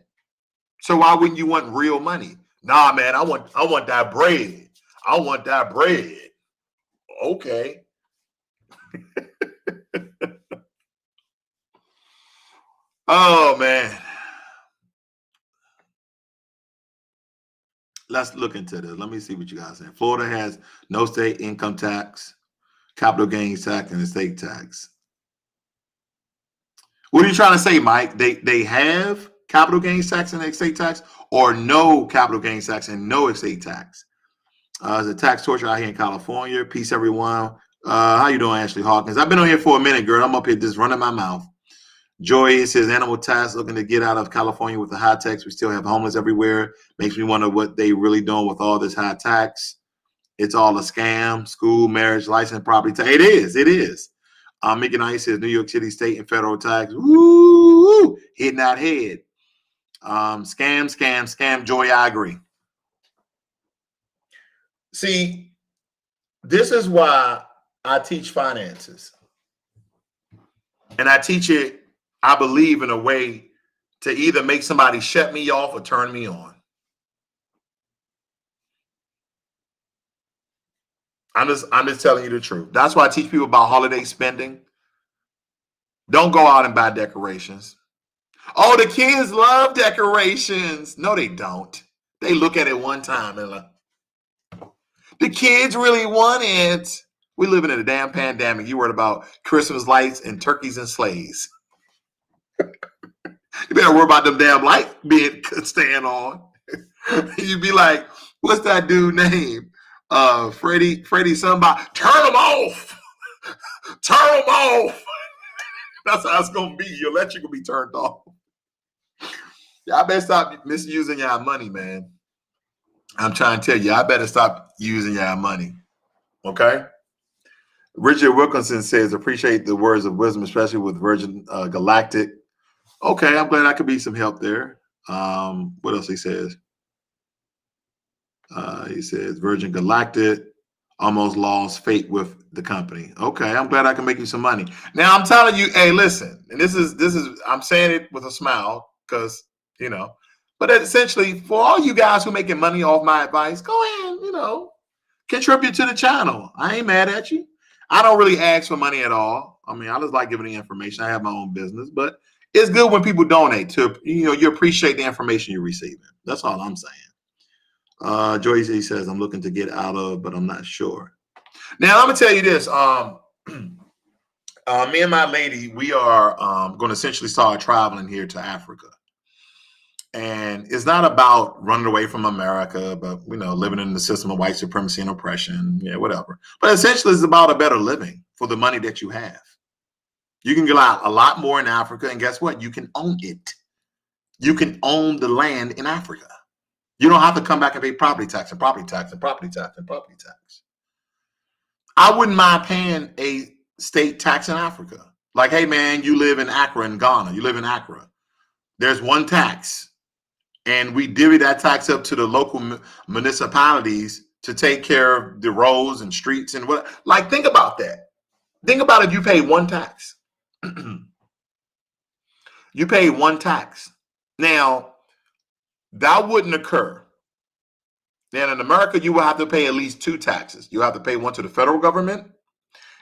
So why wouldn't you want real money? Nah, man, I want that bread. I want that bread. Okay. Oh man. Let's look into this. Let me see what you guys say. Florida has no state income tax, capital gains tax, and estate tax. What are you trying to say, Mike? They have capital gains tax and estate tax, or no capital gains tax and no estate tax? There's a tax torture out here in California. Peace, everyone. How you doing, Ashley Hawkins? I've been on here for a minute, girl. I'm up here just running my mouth. Joy says animal tax looking to get out of California with the high tax. We still have homeless everywhere. Makes me wonder what they really doing with all this high tax. It's all a scam. School, marriage, license, property tax. It is. It is. Mickey Knight says New York City state and federal tax. Woo! Hitting that head. Scam. Joy, I agree. See, this is why I teach finances. And I teach it, I believe, in a way to either make somebody shut me off or turn me on. I'm just telling you the truth. That's why I teach people about holiday spending. Don't go out and buy decorations. Oh, the kids love decorations. No, they don't. They look at it one time and like, the kids really want it. We're living in a damn pandemic. You worried about Christmas lights and turkeys and sleighs. You better worry about them damn lights staying on. You'd be like, what's that dude name? Freddie somebody. Turn them off. Turn them off. That's how it's going to be. Your electric will be turned off. Y'all better stop misusing y'all money, man. I'm trying to tell you, I better stop using y'all money. Okay? Richard Wilkinson says, appreciate the words of wisdom, especially with Virgin Galactic. Okay, I'm glad I could be some help there. What else he says? He says, Virgin Galactic almost lost faith with the company. Okay, I'm glad I can make you some money. Now, I'm telling you, hey, listen, and this is I'm saying it with a smile because, you know, but essentially, for all you guys who are making money off my advice, go ahead, you know, contribute to the channel. I ain't mad at you. I don't really ask for money at all. I mean, I just like giving the information. I have my own business, but it's good when people donate to, you know, you appreciate the information you're receiving. That's all I'm saying. Joyce, he says, I'm looking to get out of, but I'm not sure. Now, I'm going to tell you this. Me and my lady, we are going to essentially start traveling here to Africa. And it's not about running away from America, but, living in the system of white supremacy and oppression, whatever. But essentially, it's about a better living for the money that you have. You can get out a lot more in Africa, and guess what? You can own it. You can own the land in Africa. You don't have to come back and pay property tax and property tax and property tax and property tax. I wouldn't mind paying a state tax in Africa. Like, hey, man, you live in Accra in Ghana. You live in Accra. There's one tax. And we divvy that tax up to the local municipalities to take care of the roads and streets and what. Like, think about that. Think about if you pay one tax. You pay one tax. Now, that wouldn't occur. Then in America, you will have to pay at least two taxes. You have to pay one to the federal government.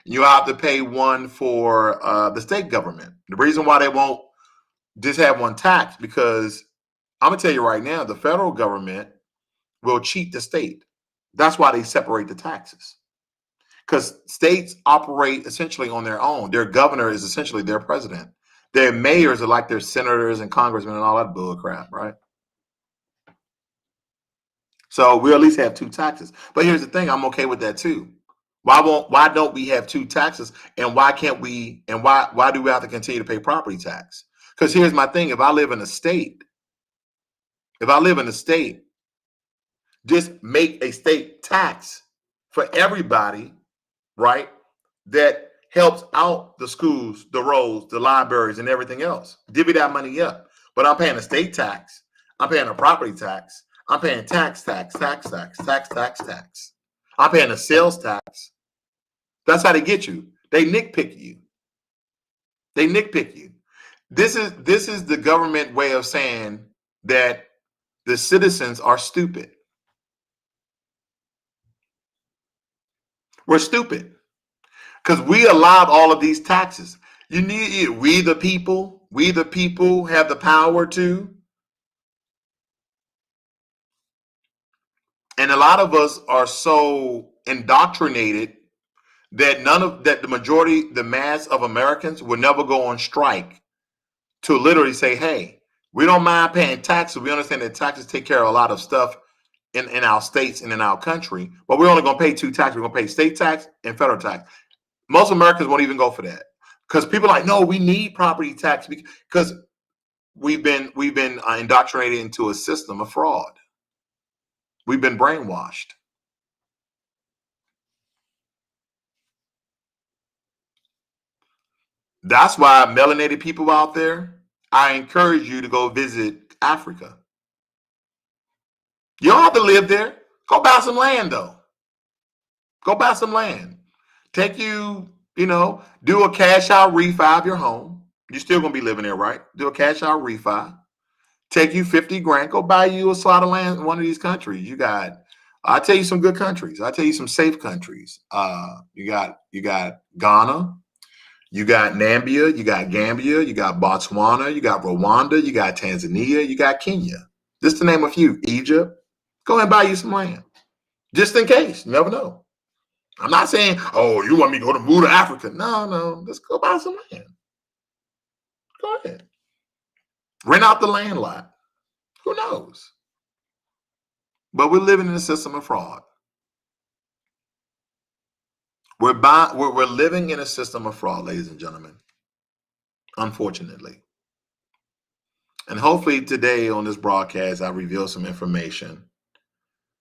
And you have to pay one for the state government. The reason why they won't just have one tax, because I'm going to tell you right now, the federal government will cheat the state. That's why they separate the taxes. Because states operate essentially on their own. Their governor is essentially their president. Their mayors are like their senators and congressmen and all that bull crap, right? So we at least have two taxes. But here's the thing, I'm okay with that too. Why don't we have two taxes? And why can't we, and why do we have to continue to pay property tax? Because here's my thing, if I live in a state, just make a state tax for everybody, right? That helps out the schools, the roads, the libraries, and everything else. Divvy that money up. But I'm paying a state tax. I'm paying a property tax. I'm paying tax. I'm paying a sales tax. That's how they get you. They nitpick you. This is the government way of saying that the citizens are stupid. We're stupid because we allowed all of these taxes. We the people have the power to. And a lot of us are so indoctrinated that the mass of Americans will never go on strike to literally say, hey, we don't mind paying taxes. We understand that taxes take care of a lot of stuff in our states and in our country, but we're only going to pay two taxes. We're going to pay state tax and federal tax. Most Americans won't even go for that because people are like, no, we need property tax because we've been indoctrinated into a system of fraud. We've been brainwashed. That's why melanated people out there, I encourage you to go visit Africa. You don't have to live there. Go buy some land, though. Go buy some land. Take you, do a cash out refi of your home. You're still going to be living there, right? Do a cash out refi. Take you 50 grand. Go buy you a slot of land in one of these countries. I'll tell you some good countries. I'll tell you some safe countries. You got Ghana. You got Namibia, you got Gambia, you got Botswana, you got Rwanda, you got Tanzania, you got Kenya. Just to name a few. Egypt. Go ahead and buy you some land. Just in case. You never know. I'm not saying, oh, you want me to move to Africa. No. Let's go buy some land. Go ahead. Rent out the land lot. Who knows? But we're living in a system of fraud. We're living in a system of fraud, ladies and gentlemen. Unfortunately. And hopefully today on this broadcast, I reveal some information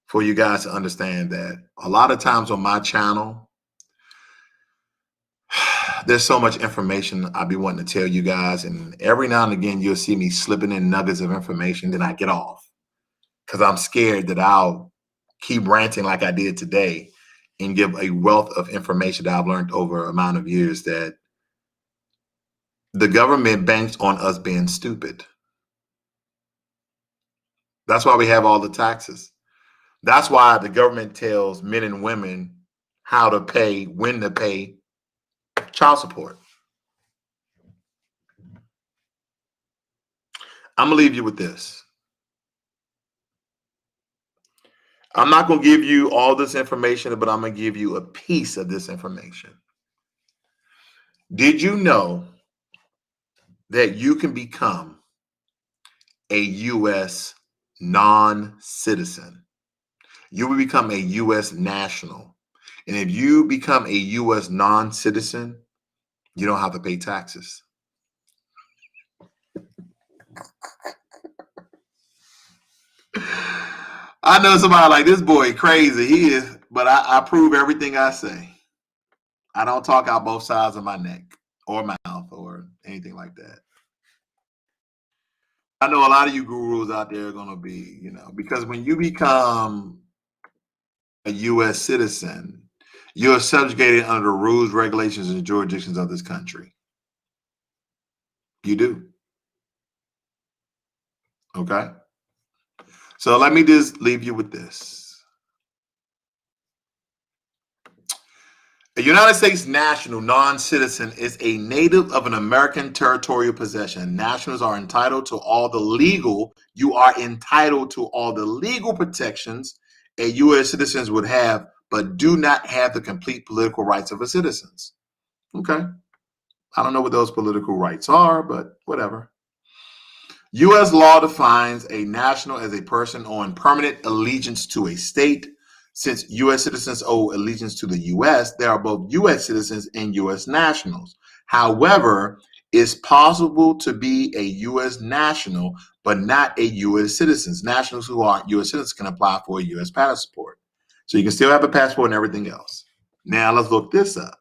for you guys to understand that a lot of times on my channel, there's so much information I be wanting to tell you guys. And every now and again, you'll see me slipping in nuggets of information. Then I get off because I'm scared that I'll keep ranting like I did today and give a wealth of information that I've learned over an amount of years that the government banks on us being stupid. That's why we have all the taxes. That's why the government tells men and women how to pay, when to pay child support. I'm going to leave you with this. I'm not going to give you all this information, but I'm going to give you a piece of this information. Did you know that you can become a U.S. non-citizen? You will become a U.S. national. And if you become a U.S. non-citizen, you don't have to pay taxes. I know somebody like, this boy crazy. He is, but I prove everything I say. I don't talk out both sides of my neck or mouth or anything like that. I know a lot of you gurus out there are going to be, because when you become a U.S. citizen, you're subjugated under the rules, regulations, and jurisdictions of this country. You do. Okay? So let me just leave you with this. A United States national non-citizen is a native of an American territorial possession. Nationals are entitled to all the legal protections a U.S. citizens would have, but do not have the complete political rights of a citizens. Okay. I don't know what those political rights are, but whatever. U.S. law defines a national as a person owing permanent allegiance to a state. Since U.S. citizens owe allegiance to the U.S., there are both U.S. citizens and U.S. nationals. However, it's possible to be a U.S. national, but not a U.S. citizen. Nationals who aren't U.S. citizens can apply for a U.S. passport. So you can still have a passport and everything else. Now let's look this up.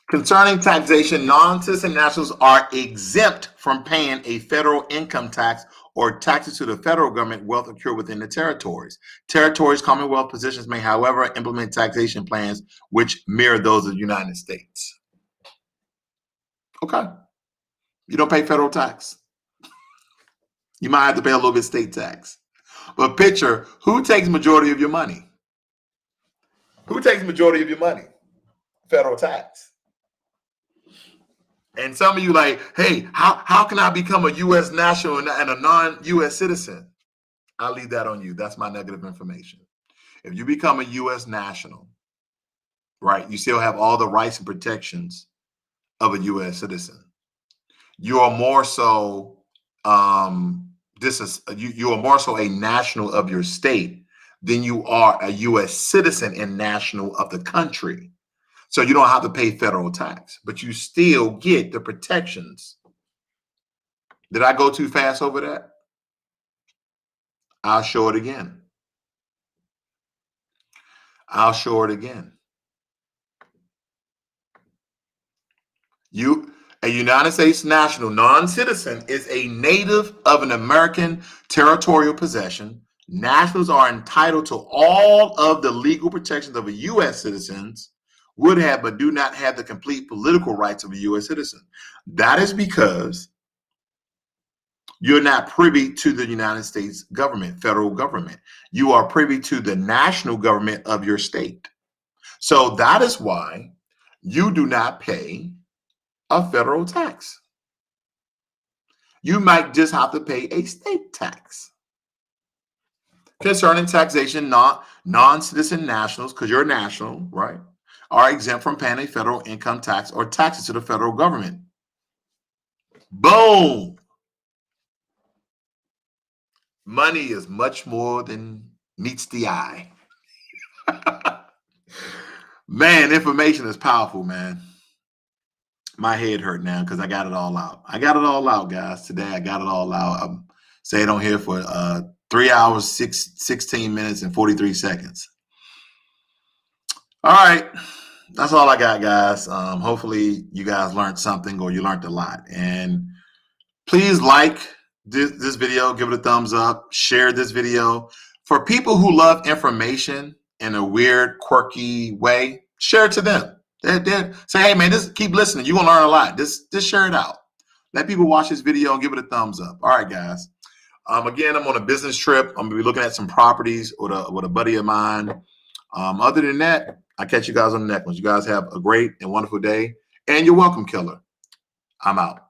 Concerning taxation, non-citizen nationals are exempt from paying a federal income tax or taxes to the federal government wealth accrued within the territories. Territories, Commonwealth positions may, however, implement taxation plans which mirror those of the United States. Okay. You don't pay federal tax. You might have to pay a little bit of state tax. But picture, who takes majority of your money? Who takes majority of your money? Federal tax. And some of you like, hey, how can I become a U.S. national and a non-U.S. citizen? I'll leave that on you. That's my negative information. If you become a U.S. national, right, you still have all the rights and protections of a U.S. citizen. You are more so, you are more so a national of your state than you are a U.S. citizen and national of the country. So you don't have to pay federal tax, but you still get the protections. Did I go too fast over that? I'll show it again. I'll show it again. A United States national non-citizen is a native of an American territorial possession. Nationals are entitled to all of the legal protections of a U.S. citizens would have, but do not have the complete political rights of a U.S. citizen. That is because you're not privy to the United States government, federal government. You are privy to the national government of your state. So that is why you do not pay a federal tax. You might just have to pay a state tax. Concerning taxation, non-citizen nationals, because you're a national, right, are exempt from paying a federal income tax or taxes to the federal government. Boom. Money is much more than meets the eye. Man, information is powerful, man. My head hurt now because I got it all out. I got it all out, guys. Today I got it all out. I'm staying on here for 3 hours, 16 minutes, and 43 seconds. All right. That's all I got, guys. Hopefully you guys learned something or you learned a lot. And please like this video, give it a thumbs up, share this video. For people who love information in a weird, quirky way, share it to them. Say, hey, man, keep listening. You're going to learn a lot. Just share it out. Let people watch this video and give it a thumbs up. All right, guys. Again, I'm on a business trip. I'm going to be looking at some properties with a buddy of mine. Other than that, I'll catch you guys on the next one. You guys have a great and wonderful day. And you're welcome, killer. I'm out.